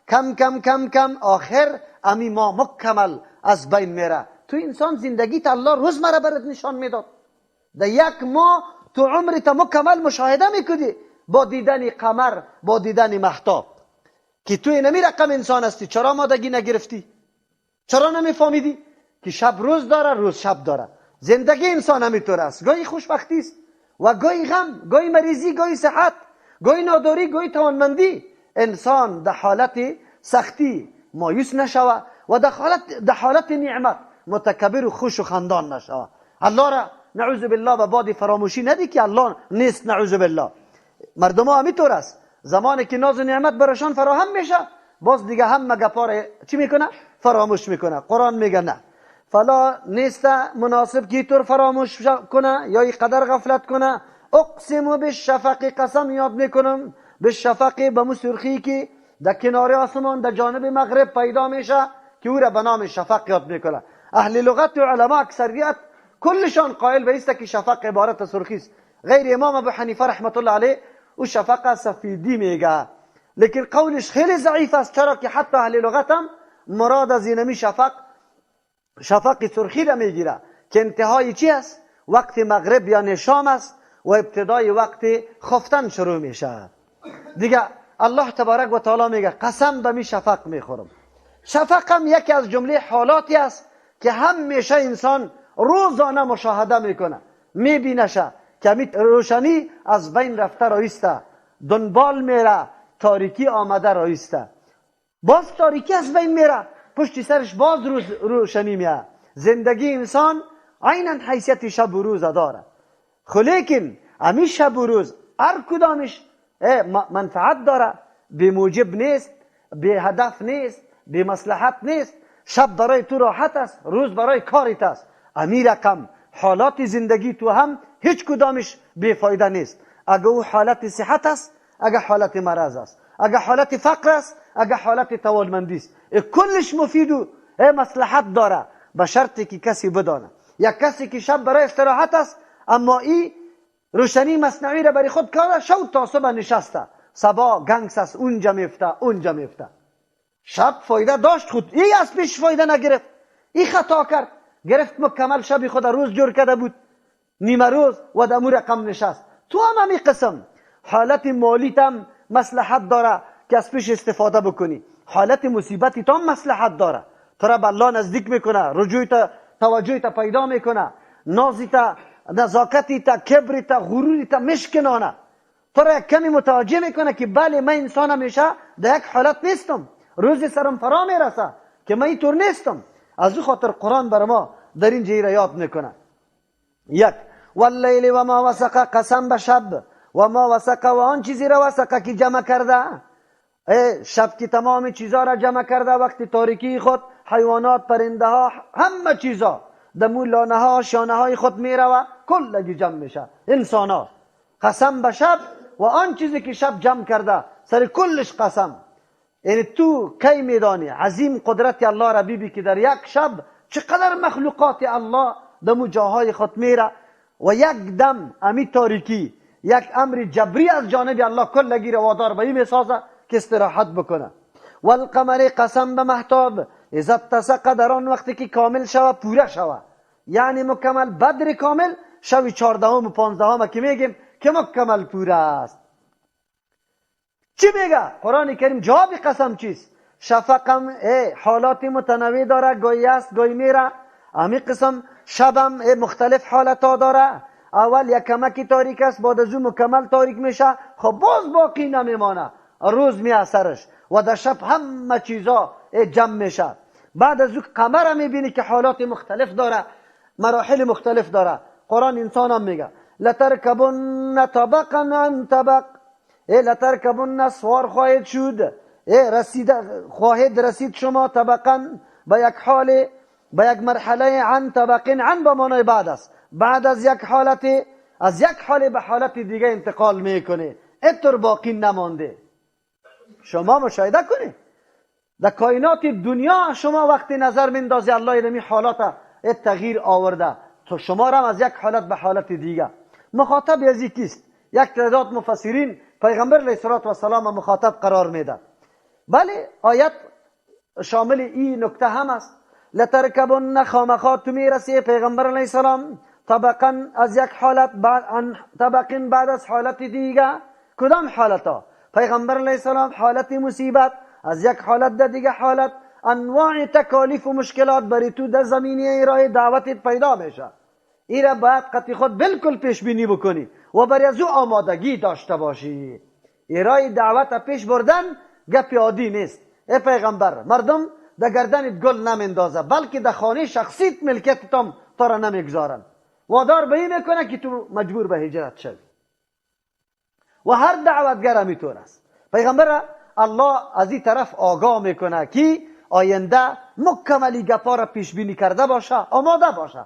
کم کم کم کم آخر امی ما مکمل از بین میره. تو انسان زندگی تا الله روزمره برات نشان میداد. در یک ماه تو عمرت مکمل مشاهده میکنی با دیدن قمر، با دیدن مهتاب، که تو اینمی رقم انسان هستی. چرا آمادگی نگرفتی؟ چرا نمیفهمیدی که شب روز داره، روز شب داره؟ زندگی انسان همیطور است، گاهی خوشبختی است و گاهی غم، گاهی مریضی، گاهی صحت، گاهی ناداری، گاهی توانمندی. انسان در حالت سختی مایوس نشوه و در حالت نعمت متکبر و خوش و خندان نشوه. الله را نعوذ بالله به باد فراموشی ندی که الله نیست. نعوذ بالله. مردم ها همینطور است. زمانی که ناز و نعمت برشان فراهم میشه باز دیگه همه گپا چی میکنه؟ فراموش میکنه. قرآن میگه نه، فلا نیست مناسب که طور فراموش کنه یا قدر غفلت کنه. اقسم بالشفق، قسم یاد میکنم بالشفق، به مسرخی که در کنار آسمان در جانب مغرب پیدا میشه که او را به نام شفق یاد میکنه. اهل لغت و علما اکثریت کلشان قائل به است که شفق عبارت سرخی است. غیر امام ابو حنیفه رحمت الله علیه او شفق سفیدی میگه، لیکن قولش خیلی ضعیف است، چرا که حتی اهل لغت هم مراد از اینمی شفق سرخی را میگیره که انتهای چی است؟ وقت مغرب یا شام است و ابتدای وقت خفتن شروع میشه. دیگه الله تبارک و تعالی میگه قسم به می شفق میخورم. شفق هم یکی از جمله حالاتی است که همیشه انسان روزانه مشاهده میکنه، میبینشه که می روشنی از بین رفته رایسته، دنبال میره، تاریکی آمده رایسته، باز تاریکی از بین میره، پشت سرش باز روشنی میاد. زندگی انسان عیناً حیثیت شب و روز داره، لیکن امی شب و روز هر کدامش منفعت داره، به موجب نیست، به هدف نیست، به مصلحت نیست. شب برای تو راحت است، روز برای کاریت است. امی رقم حالات زندگی تو هم هیچ کدامش بے فایده نیست. اگه او حالت صحت است، اگه حالت مرض است، اگه حالت فقر است، اگه حالت توانمندی است، کلش مفید و مصلحت داره، به شرطی که کسی بدانه. یک کسی که شب برای استراحت است اما این روشنی مصنوعی را برای خود کرده، شب تا صبح نشسته، صبح گنگس است، اونجا میفته. شب فایده داشت، خود ای از پیش فایده نگرفت، ای خطا کرد، گرفت مکمل شب خود روز جور کرده بود، نیمه روز و در امور رقم نشست. تو هم همی قسم حالت مالیت هم مصلحت داره که از پیش استفاده بکنی، حالت مصیبتی تو هم مصلحت داره، تو را به الله نزدیک میکنه، رجوعت توجهت پیدا میکنه، نازیت، نزاکتیت، کبریت، غروریت مشکنانه، تو را کمی متوجه میکنه که بله من انسان همیشه در یک حالت نیستم، روز سرم فرا میرسه که من اینطور نیستم. از او خاطر قرآن بر ما در این جایی را یاد میکنه. یک، واللیل و ما وسق، قسم به شب، و ما وسق و آن چیزی را وسق که جمع کرده. شب که تمام چیزا را جمع کرده، وقت تاریکی خود حیوانات، پرنده ها، همه چیزا دمو لانه ها، شانه های خود میروه، کلگی جمع میشه. انسان ها قسم به شب و آن چیزی که شب جمع کرده، سر کلش قسم. یعنی تو کی میدانی عظیم قدرت الله را بیبی که در یک شب چقدر مخلوقات الله دمو جاهای خود میره و یک دم امی تاریکی یک امر جبری از جانب الله کلگی را وادار به این میسازه که استراحت بکنه. والقمر، قسم به مهتاب، اذا اتسق، در آن وقتی که کامل شوه، پوره شوه، یعنی مکمل بدر کامل شوی 14 و 15 که میگیم که مکمل پوره است. چی میگه قرآن کریم؟ جواب قسم چیست؟ شفقم حالات متنوع داره، گاهی است گاهی میره. امی قسم شبم مختلف حالت ها داره، اول یک کمکی تاریک است، بعد از اون مکمل تاریک میشه، خب باز باقی نمیمانه، روز می اثرش و در شب همه چیزا جمع میشه. بعد از اون قمر هم میبینی که حالات مختلف داره، مراحل مختلف داره. قرآن انسان هم میگه لترکبن طبقا عن طبق، لترکبن سوار خواهید شد، خواهید رسید شما طبقا به یک حال، به یک مرحله، عن طبقین، عن به معنای بعد است، بعد از یک حالت، از یک حال به حالت دیگه انتقال میکنه، اینطور باقی نمانده. شما مشاهده کنید در کائنات دنیا، شما وقتی نظر میندازی الله اینمی حالات تغییر آورده، تو شما را از یک حالت به حالت دیگه. مخاطب از کیست؟ یک تعداد مفسرین پیغمبر علیه السلام مخاطب قرار میده. بله آیت شامل این نکته هم است، لترکبن، خامخا تو میرسی پیغمبر علیه السلام، طبقا از یک حالت، طبقین بعد از حالت دیگه. کدام حالتا؟ پیغمبر علیه السلام حالت مصیبت، از یک حالت در دیگه حالت، انواع تکالیف و مشکلات برای تو در زمینه ارائه دعوتت پیدا میشه. این را باید قطعی خود بالکل پیش بینی بکنی و برای از او آمادگی داشته باشی. ارائه دعوت پیش بردن گپ عادی نیست. ای پیغمبر، مردم در گردنت گل نمیندازه، بلکه در خانه شخصیت ملکیت تا را نمیگذارن. وادار به این میکنه که تو مجبور به هجرت شوی. و هر دعوتگر همینطور است. پیغمبر الله از این طرف آگاه میکنه که آینده مکملی گپا را پیش بینی کرده باشه، آماده باشه.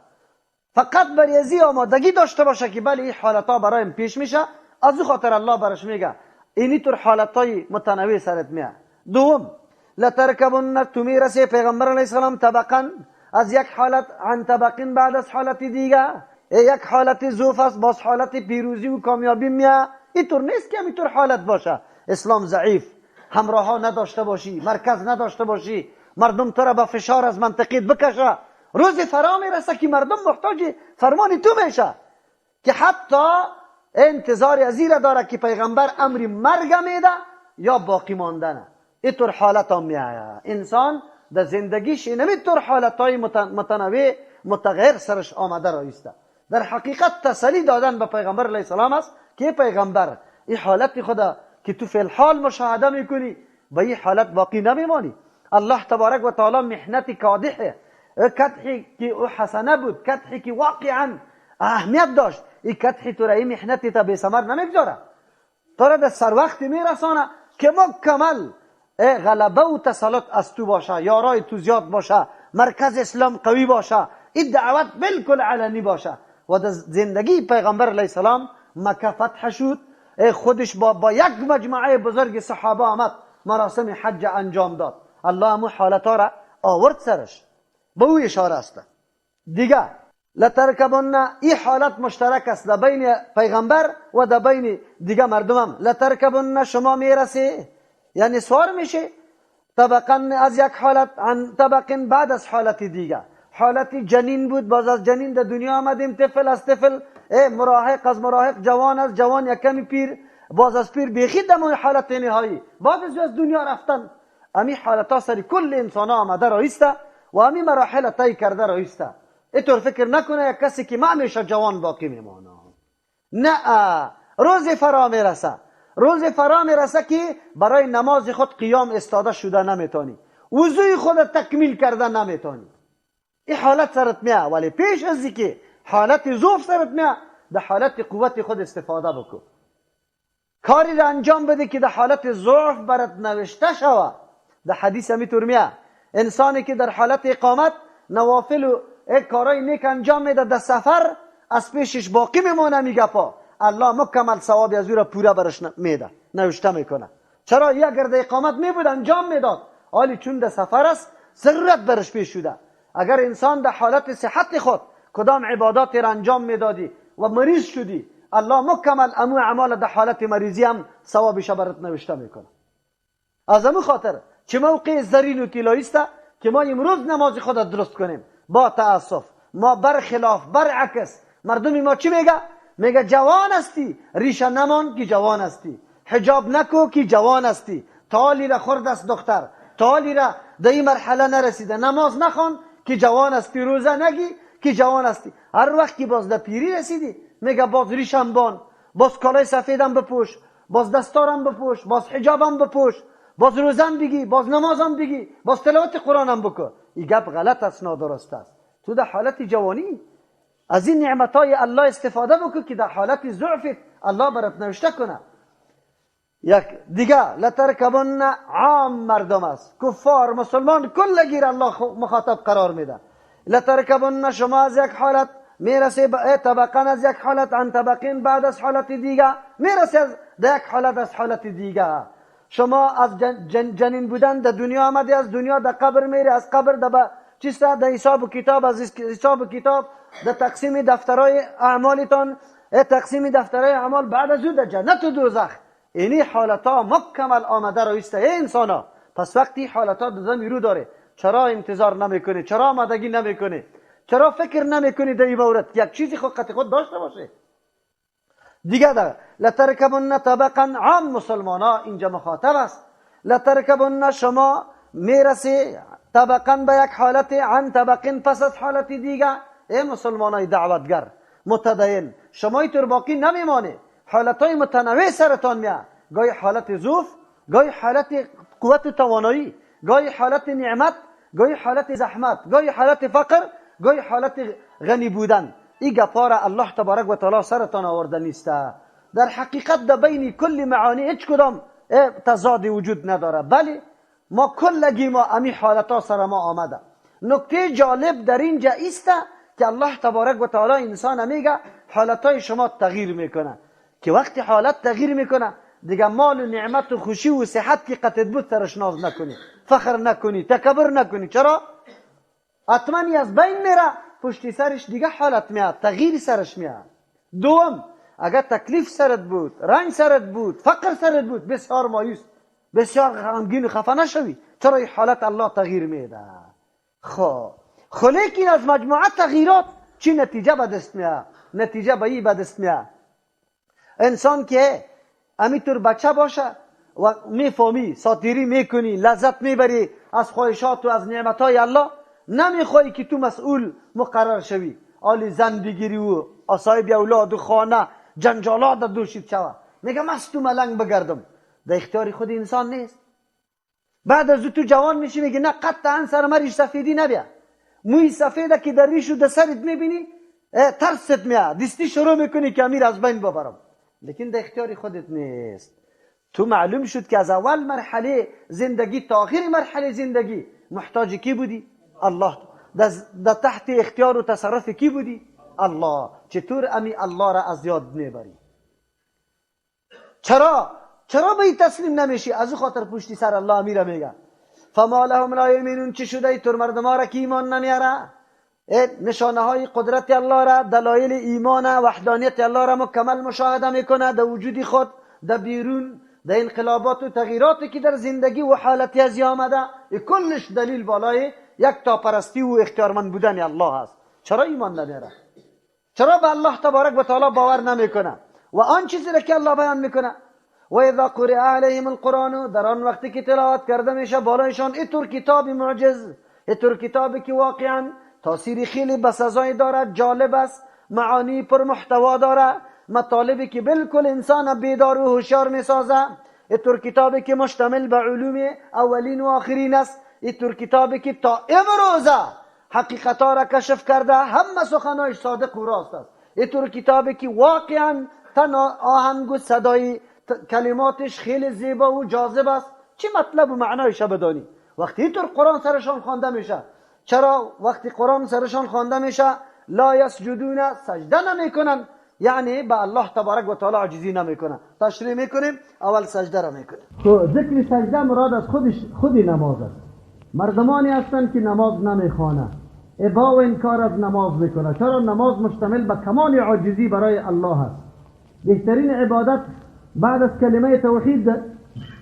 فقط بریزی آمادگی داشته باشه که بله این حالتا برایم پیش میشه. از او خاطر الله برش میگه اینی طور حالتای متنوع سرت میاد. دوم، لترکبن، تو میرسی پیغمبر علیه السلام طبقا، از یک حالت عن طبقین بعد از حالت دیگه. یک حالت ضعف است باز حالت پیروزی و کامیابی میاد. اینطور نیست که همینطور حالت باشه اسلام ضعیف، همراه ها نداشته باشی، مرکز نداشته باشی، مردم تو را با فشار از منطقیت بکشه. روز فرا میرسه که مردم محتاج فرمان تو میشه که حتی انتظار از این داره که پیغمبر امری مرگ میده یا باقی ماندنه. اینطور حالت هم میآید. انسان در زندگیش اینطور حالتهای متنوع متغیر سرش آمده رایسته. در حقیقت تسلی دادن به پیغمبر علیه السلام است که پیغمبر این حالت خدا که تو فی الحال مشاهده میکنی به این حالت باقی نمیمانی. الله تبارک و تعالی محنت کادحه، کدحی که او حسنه بود، کدحی که واقعا اهمیت داشت، این کدحی تو را این محنتی تا بی ثمر نمیگذاره، تو را در سر وقتی میرسانه که مکمل غلبه و تسلط از تو باشه، یارای تو زیاد باشه، مرکز اسلام قوی باشه، این دعوت بالکل علنی باشه. و در زندگی پیغمبر علیه السلام مکه فتح شد، خودش با یک مجموعه بزرگ صحابه آمد مراسم حج انجام داد. الله همون حالتا را آورد سرش. به او اشاره است. دیگه لترکبن، این حالت مشترک است در بین پیغمبر و در بین دیگه مردمم. لترکبن، شما میرسی یعنی سوار میشه طبقا از یک حالت عن طبق بعد از حالت دیگه. حالت جنین بود، باز از جنین در دنیا آمدیم، طفل از طفل، مراهق از مراهق، جوان از جوان، یک کمی پیر، باز از پیر بیخی دمون حالت نهایی، بعد از دنیا رفتن. امی حالتا سری کل انسان آمده رایسته و امی مراحل طی کرده رایسته. اینطور فکر نکنه یک کسی که ما همیشه جوان باقی میمانه. نه، روز فرا میرسه، روز فرا میرسه که برای نماز خود قیام استاده شده نمیتونی، وضوی خود تکمیل کرده نمیتونی. این حالت سرت میاد، ولی پیش از اینکه حالت ضعف سرت میاد در حالت قوت خود استفاده بکن. کاری را انجام بده که در حالت ضعف برات نوشته شود. در حدیث همینطور میاد انسانی که در حالت اقامت نوافل و کارای نیک انجام میده در سفر، از پیشش باقی میمونه میگپا، الله مکمل ثواب از او را پورا برش میده، نوشته میکنه. چرا؟ اگر در اقامت میبود انجام میداد، حالی چون در سفر است ضرورت برش پیش شده. اگر انسان در حالت صحت خود کدام عبادات را انجام میدادی و مریض شدی، الله مکمل امو اعمال در حالت مریضی هم ثوابش برات نوشته میکنه. از امو خاطر چه موقع زرین و طلایی است که ما امروز نماز خود درست کنیم. با تاسف ما برخلاف برعکس مردم ما چی میگه؟ میگه جوان هستی ریشه نمان که جوان هستی، حجاب نکو که جوان هستی، تالی را خورد است دختر، تالی را در این مرحله نرسیده، نماز نخوان که جوان هستی، روزه نگی که جوان هستی. هر وقت که باز در پیری رسیدی میگه باز ریشم بان، باز کالای سفیدم بپوش، باز دستارم بپوش، باز حجابم بپوش، باز روزم بگی، باز نمازم بگی، باز تلاوت قرآنم بکن. این گپ غلط است، نادرست است. تو در حالت جوانی از این نعمتهای الله استفاده بکن که در حالت ضعف الله برات نوشته کنه. یک دیگه لترکبن عام مردم است، کفار مسلمان کلگیر الله مخاطب قرار میده. لترکبن، شما از یک حالت میرسی به طبقا از یک حالت عن طبقین بعد از حالت دیگه، میرسی از یک حالت از حالت دیگه. شما از جنین بودن در دنیا آمدی، از دنیا در قبر میری، از قبر در چیسته در حساب کتاب، از حساب کتاب در تقسیم دفترهای اعمالتان، تقسیم دفترهای اعمال بعد از او در جنت و دوزخ. اینی حالتا مکمل آمده رایسته ای انسانا. پس وقتی حالتا دادن رو داره، چرا انتظار نمیکنی؟ چرا آمادگی نمیکنی؟ چرا فکر نمیکنی در این مورد یک چیزی خود داشته باشه؟ دیگه ده لترکبن طبقا عام مسلمانا اینجا مخاطب است. لترکبن، شما میرسی طبقا به یک حالت عن طبقین پس از حالت دیگه. ای مسلمانای دعوتگر متدین، شما اینطور باقی نمیمانی، حالتهای متنوع سرتان میاد. گاهی حالت ضعف، گاهی حالت قوت و توانایی، گاهی حالت نعمت، گاهی حالت زحمت، گاهی حالت فقر، گاهی حالت غنی بودن. این گپا را الله تبارک و تعالی سرتان آورده نیسته. در حقیقت در بین کل معانی هیچ کدام تضادی وجود نداره، بله ما کلگی ما امی حالتا سر ما آمده. نکته جالب در اینجا ایسته که الله تبارک و تعالی انسان میگه حالتای شما تغییر میکنه، که وقتی حالت تغییر میکنه دیگه مال و نعمت و خوشی و صحت که قطعت بود سرش ناز نکنی، فخر نکنی، تکبر نکنی. چرا؟ حتما از بین میره، پشت سرش دیگه حالت میاد، تغییر سرش میاد. دوم، اگر تکلیف سرت بود، رنج سرت بود، فقر سرت بود، بسیار مایوس، بسیار غمگین و خفه نشوی. چرا؟ این حالت الله تغییر میده. خب لیکن از مجموعه تغییرات چی نتیجه به دست میاد؟ نتیجه به این به دست میاد انسان که همینطور بچه باشه و میفهمی، ساتیری میکنی، لذت میبری از خواهشات و از نعمتهای الله، نمیخوای که تو مسئول مقرر شوی، آلی زن بگیری و صاحب اولاد و خانه جنجالات دوشید شوه، میگه مست و ملنگ بگردم. در اختیار خود انسان نیست. بعد از تو جوان میشی میگه نه قطعا سر مریش سفیدی نبیا، موی سفیده که در ریش و در سرت میبینی ترست میاد، دستی شروع میکنی که امیر از بین ببرم. لیکن در اختیار خودت نیست. تو معلوم شد که از اول مرحله زندگی تا آخر مرحله زندگی محتاج کی بودی؟ الله. در تحت اختیار و تصرف کی بودی؟ الله. چطور امی الله را از یاد میبری؟ چرا به این تسلیم نمیشی؟ از او خاطر پشتی سر الله امیره میگه فما لهم لا یؤمنون. چی شده ای طور مردم ها را که ایمان نمیاره؟ نشانه های قدرت الله را، دلایل ایمان وحدانیت الله را مکمل مشاهده میکنه در وجود خود، در بیرون، در انقلابات و تغییراتی که در زندگی و حالتی از آمده. کلش دلیل بالای یک تاپرستی و اختیارمند بودن الله است. چرا ایمان نمیاره؟ چرا به الله تبارک و تعالی باور نمیکنه؟ و آن چیزی را که الله بیان میکنه و اذا قرئ علیهم القرآن، در آن وقتی که تلاوت کرده میشه بالایشان اینطور کتاب معجز، اینطور کتابی که واقعا تاثیر خیلی بسزایی داره، جالب است، معانی پر محتوا داره، مطالبی که بالکل انسان بیدار و هوشیار میسازه، اینطور کتابی که مشتمل به علوم اولین و آخرین است، اینطور کتابی که تا امروزه حقیقتا را کشف کرده، همه سخنایش صادق و راست است، اینطور کتابی که واقعا تن آهنگ و صدای کلماتش خیلی زیبا و جاذب است. چی مطلب و معنایش بدانی؟ وقتی اینطور قرآن سرشان خوانده میشه، چرا وقتی قرآن سرشان خوانده میشه لا یسجدون، سجده نمیکنن، یعنی به الله تبارک و تعالی عاجزی نمیکنن. تشریح میکنیم، اول سجده را میکنیم. تو ذکر سجده مراد از خودی نماز است. مردمانی هستند که نماز نمیخوانند، ابا و انکار از نماز میکنه. چرا؟ نماز مشتمل به کمال عاجزی برای الله است. بهترین عبادت بعد از کلمه توحید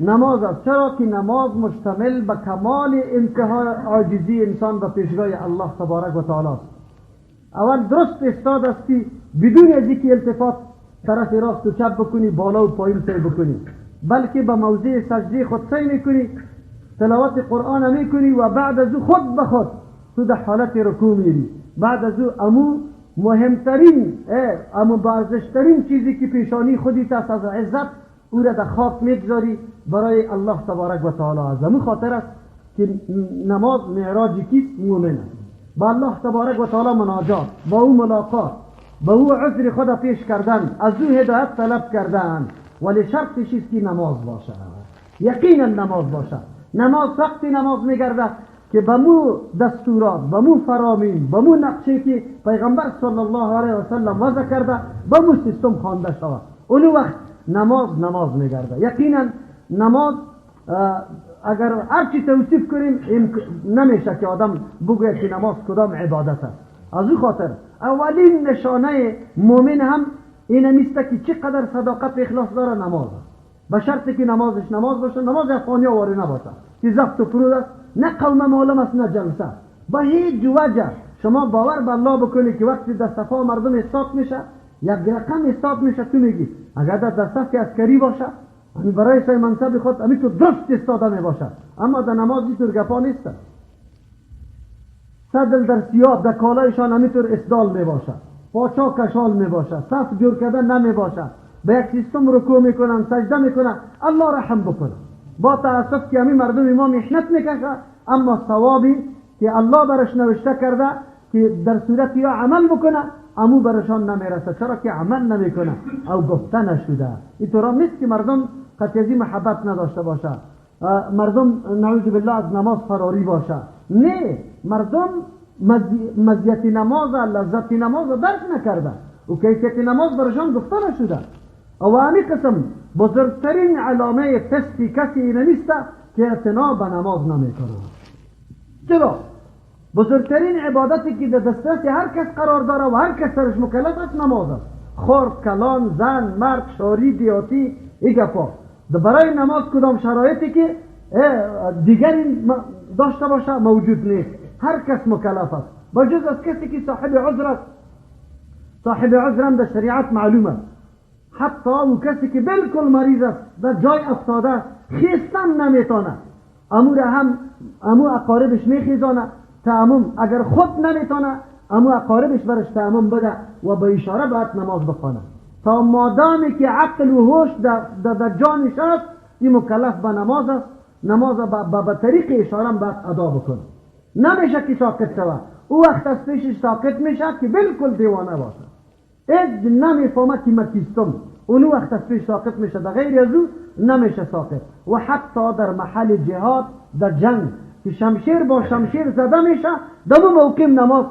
نماز است. چرا که نماز مشتمل به کمال انتهای عاجزی انسان به پیشگاه الله تبارک و تعالی است. اول درست استاد است که بدون از اینکه التفات طرف راست و چپ بکنی، بالا و پایین سعی بکنی، بلکه به موضع سجده خود سعی میکنی، تلاوت قرآن میکنی و بعد از او خود به خود تو در حالت رکوع میری. بعد از او امو مهمترین ارزشترین چیزی که پیشانی خودی است از عزت، او را در خاک میگذاری برای الله تبارک و تعالی. از همون خاطر است که نماز معراج کیست؟ مؤمن با الله تبارک و تعالی مناجات، با او ملاقات، با او عذر خود پیش کردن، از او هدایت طلب کردن. ولی شرطش است که نماز باشه، یقینا نماز باشه. نماز وقتی نماز میگرده که به مو دستورات، به مو فرامین، به مو نقشه که پیغمبر صلی الله علیه و سلم وضع کرده به مو سیستم خوانده شود، اون وقت نماز میگرده. یقینا نماز اگر هرچی توصیف کنیم نمیشه که آدم بگوید که نماز کدام عبادت است. از این خاطر اولین نشانه مؤمن هم این نیست که چقدر صداقت و اخلاص داره نماز، به شرطی که نمازش نماز باشه، نماز افغانی آواره نباشه که ضبط و فرود است، نه قوم معلم است نه جلسه. به هیچ وجه شما باور به الله بکنی که وقتی در صفا مردم استاد میشه، یک رقم استاد میشه، تو میگی اگر در صف عسکری باشه برای سای منصب خود همینطور درست استاده میباشه، اما در نماز اینطور گپا نیست. صدل در سیاب در کالایشان همینطور اسدال میباشه، پاچا کشال میباشه، صف جور کردن نمیباشه، به یک سیستم رکوع میکنن، سجده میکنن. الله رحم بکنه. با تاسف که همین مردم ما محنت میکشه، اما ثوابی که الله برش نوشته کرده که در صورت یا عمل بکنه امو برشان نمیرسه، چرا که عمل نمیکنه او گفته نشده. اینطورا نیست که مردم قطعی محبت نداشته باشه، مردم نعوذ بالله از نماز فراری باشه. نه، مردم مزیت نماز، لذت نماز درک نکرده و کیفیت نماز برشان گفته نشده. او همی قسم بزرگترین علامه فسقی کسی اینه نیست که اعتنا به نماز نمیکنه. چرا؟ بزرگترین عبادتی که در دسترس هر کس قرار داره و هر کس سرش مکلف است نماز است. خرد، کلان، زن، مرد، شاری، دیاتی، ایگفا. برای نماز کدام شرایطی که دیگری داشته باشه موجود نیست. هر کس مکلف است بجز از کسی که صاحب عذر است. صاحب عذر هم در شریعت معلومه. حتی او کسی که بالکل مریض است، در جای افتاده، خیستن نمیتونه، امو اقاربش میخیزانه تأمم. اگر خود نمیتونه امو اقاربش برش تأمم بده و به اشاره باید نماز بخونه. تا مادامی که عقل و هوش در جانش است، این مکلف به نماز است. نماز به طریق اشاره باید ادا بکنه. نمیشه که ساکت شوه. او وقت از پیشش ساکت میشه که بالکل دیوانه باشه، اج نمیفهمه که مکیستم، اونو وقت از پیش ساکت میشه. در غیر از او نمیشه ساکت. و حتی در محل جهاد، در جنگ که شمشیر با شمشیر زده میشه، در اون موقع نماز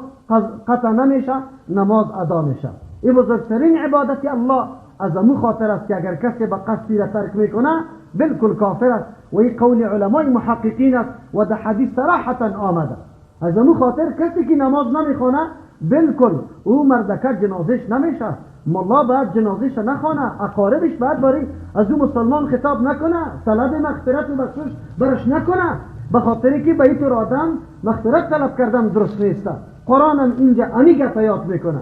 قطع نمیشه، نماز ادا میشه. این بزرگترین عبادتی الله از امو خاطر است که اگر کسی به قصدی را ترک میکنه بالکل کافر است. و این قول علمای محققین است و در حدیث صراحتا آمده. از امو خاطر کسی که نماز نمیخونه بالکل او مردکه جنازش نمیشه. ملا باید جنازش نخونه، اقاربش باید باری از او مسلمان خطاب نکنه، طلب مغفرت و بخشش برش نکنه، به خاطری که به این طور آدم مغفرت طلب کردن درست نیست. قرآن هم اینجا انیگه پیاد میکنه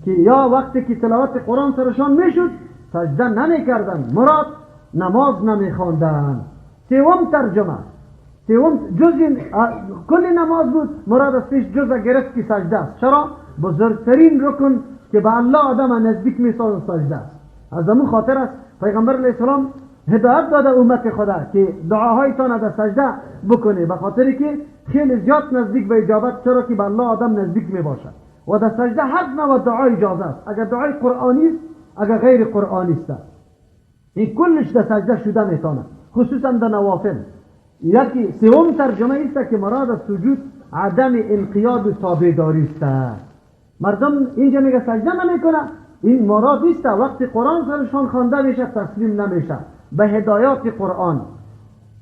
که یا وقتی که تلاوت قرآن سرشان میشد سجده نمیکردن، مراد نماز نمیخواندن. سوم ترجمه، سوم جز کل نماز بود، مراد از پیش جز گرفت که سجده است. چرا؟ بزرگترین رکن که به الله آدم نزدیک میسازد سجده است. از همون خاطر است پیغمبر علیه السلام هدایت داده امت خدا که دعاهایتان در سجده بکنه، به خاطری که خیلی زیاد نزدیک به اجابت، چرا که به الله آدم نزدیک میباشه و در سجده هر نوع دعا اجازه است. اگر دعای قرآنی است، اگر غیر قرآنی است، این کلش در سجده شده میتونه، خصوصا در نوافل. یکی سوم ترجمه است که مراد از سجود عدم انقیاد و تابعداری است. مردم اینجا میگه سجده نمیکنه، این مراد نیست. وقتی قرآن سرشان خوانده میشه تسلیم نمیشه به هدایات قرآن،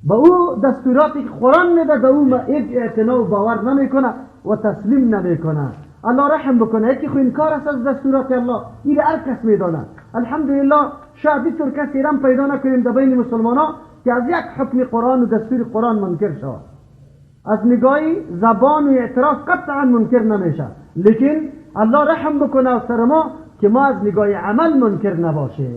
به او دستوراتی که قرآن میده به او هیچ اعتنا و باور نمیکنه و تسلیم نمیکنه. الله رحم بکنه. یکی خو انکار است از دستورات الله، این هر کس میدونه. الحمدلله شاید اینطور کسی رم پیدا نکنیم در بین مسلمان ها که از یک حکم قرآن و دستور قرآن منکر شود. از نگاه زبان و اعتراف قطعا منکر نمیشه، لیکن الله رحم بکنه سر ما که ما از نگاه عمل منکر نباشه.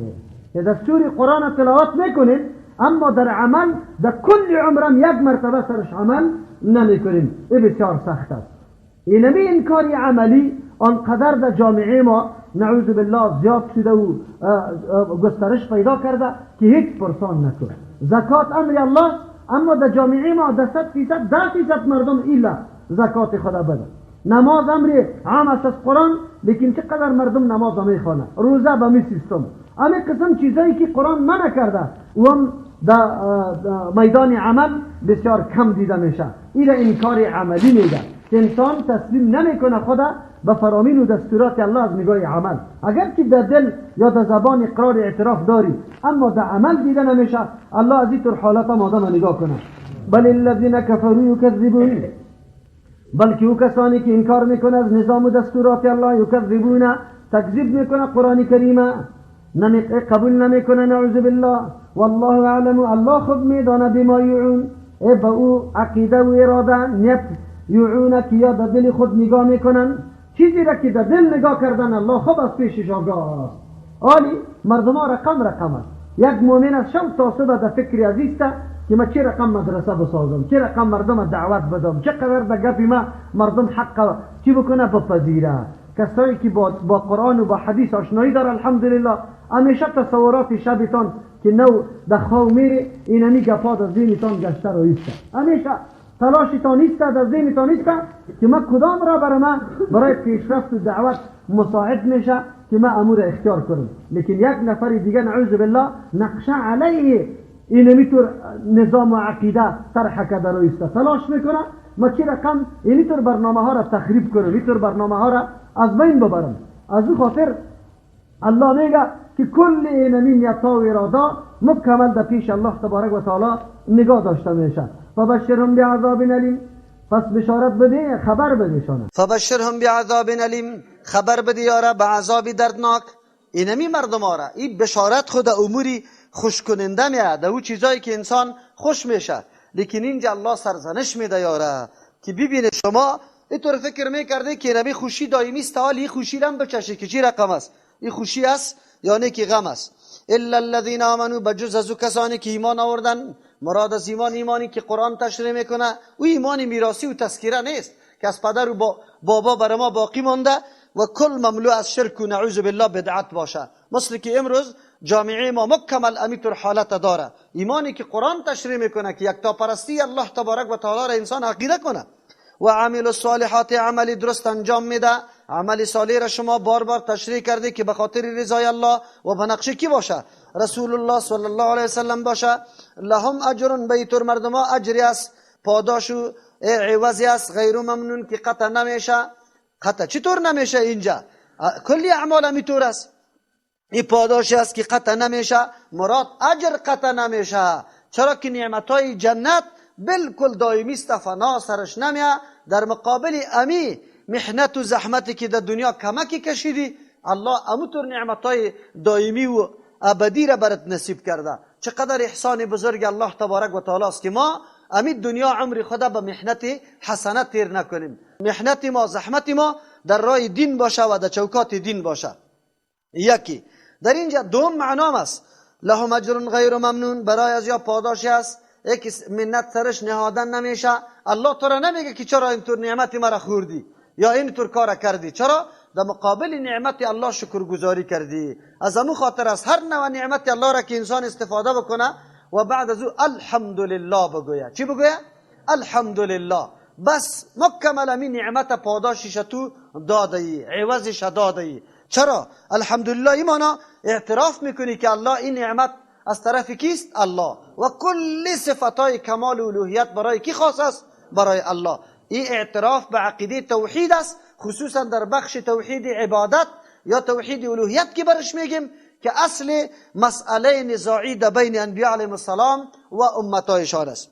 که دستور قرآن تلاوت میکنیم اما در عمل در کل عمرم یک مرتبه سرش عمل نمیکنیم، این بسیار سخت است. اینمی انکاری عملی آنقدر در جامعه ما نعوذ بالله زیاد شده و گسترش پیدا کرده که هیچ پرسان نکنه. زکات امر الله، اما در جامعه ما 100% 10% مردم ایلا زکات خدا بده. نماز امر عام است از قرآن، لیکن چقدر مردم نماز میخوانه، روزه به می سیستم. اما قسم چیزایی که قرآن منع کرده و هم در میدان عمل بسیار کم دیده میشه. این انکار عملی میده که انسان تسلیم نمیکنه خدا به فرامین و دستورات الله از نگاه عمل. اگر که در دل یا در زبان اقرار اعتراف داری اما در عمل دیده نمیشه، الله از این طور حالت هم آدم نگاه کنه. بل الذین کفروا یکذبون، بلکه او کسانی که انکار میکنه از نظام و دستورات الله، یکذبون تکذیب میکنه قرآن کریمه، قبول نمیکنه. نعوذ بالله. والله اعلم، الله خود میدانه بما یعون، به او عقیده و اراده نیت یعونه که یا در دل خود نگاه میکنن. چیزی را که در دل نگاه کردن الله خود از پیشش آگاه است. آلی مردم ها رقم است. یک مؤمن از شب تا صبح در فکری عزیزته که ما چه رقم مدرسه بسازم، چه رقم مردم دعوت بدم، چه قدر در گپی ما مردم حق چی بکنه بپذیره. کسایی که با قرآن و با حدیث آشنایی داره الحمدلله، همیشه تصورات شبتان که نو در خواب میره اینمی گفات از دینتان گشته رایسته. همیشه تلاشی تا نیست، در ذهن تا نیست که من کدام را برای پیشرفت و دعوت مساعد میشه که من امور اختیار کنم. لیکن یک نفر دیگه نعوذ بالله نقشه علیه اینمیطور نظام و عقیده طرح کرده رو است، تلاش میکنه ما چی رقم اینطور برنامه ها را تخریب کنم، اینطور برنامه ها را از بین ببرم. از او خاطر الله میگه که کل اینمی نیتا و ارادا مکمل در پیش الله تبارک و تعالی نگاه داشته میشه. فبشرهم بعذاب الیم، پس بشارت بده، خبر بدهشان. فبشرهم بعذاب الیم، خبر بده یارا به عذاب دردناک. اینمی مردم آره این بشارت خود اموری خوش کننده میاد، او چیزایی که انسان خوش میشه. لیکن اینجا الله سرزنش میده یاره که ببینه شما اینطور فکر میکرده که اینمی خوشی دائمی است، حال این خوشی هم بچشه که چی رقم است، این خوشی است یعنی که غم است. الا الذين آمنوا، بجز از کسانی که ایمان آوردن. مراد از ایمان ایمانی که قرآن تشریح میکنه، او ایمان میراثی و تذکیره نیست که از پدر و بابا بر ما باقی مانده و کل مملو از شرک و نعوذ بالله بدعت باشه. مثل که امروز جامعه ما مکمل امیتور حالت داره، ایمانی که قرآن تشریح میکنه که یک تا پرستی الله تبارک و تعالی را انسان عقیده کنه. و عامل الصالحات، عملی درست انجام میده. عمل صالح را شما بار بار تشریح کرده که به خاطر رضای الله و به نقش کی باشه؟ رسول الله صلی الله علیه وسلم باشه. لهم اجر، بیتور مردم ها اجری است، پاداش و عوضی است، غیر ممنون که قطع نمیشه. قطع چطور نمیشه؟ اینجا کلی اعمال همیطور است، این پاداش است که قطع نمیشه. مراد اجر قطع نمیشه، چرا که نعمتهای جنت بالکل دائمی است، فنا سرش نمیه. در مقابل امی محنت و زحمتی که در دنیا کمکی کشیدی، الله امطور نعمتهای دائمی و ابدی را برات نصیب کرده. چقدر احسان بزرگ الله تبارک و تعالی است که ما امی دنیا عمر خدا به محنت حسنه تیر نکنیم. محنت ما، زحمت ما در راه دین باشه و در چوکات دین باشه. یکی در اینجا دوم معنام است، لهم اجر غیر ممنون، برای از یا پاداشی است یک منت سرش نهادن نمیشه. الله تو را نمیگه که چرا اینطور نعمت مرا خوردی یا اینطور کار کردی، چرا در مقابل نعمت الله شکرگزاری کردی. از همون خاطر است هر نوع نعمت الله را که انسان استفاده بکنه و بعد از او الحمدلله بگوید. چی بگوید؟ الحمدلله. بس مکمل می نعمت پاداشش تو دادی، عوضش دادی. چرا؟ الحمدلله ایمانا اعتراف میکنی که الله این نعمت از طرف کیست؟ الله. و کل صفتای کمال و الوهیت برای کی خاص است؟ برای الله. این اعتراف به عقیده توحید است، خصوصا در بخش توحید عبادت یا توحید الوهیت که برش میگیم که اصل مسئله نزاعی در بین انبیاء علیهم السلام و امتایشان است.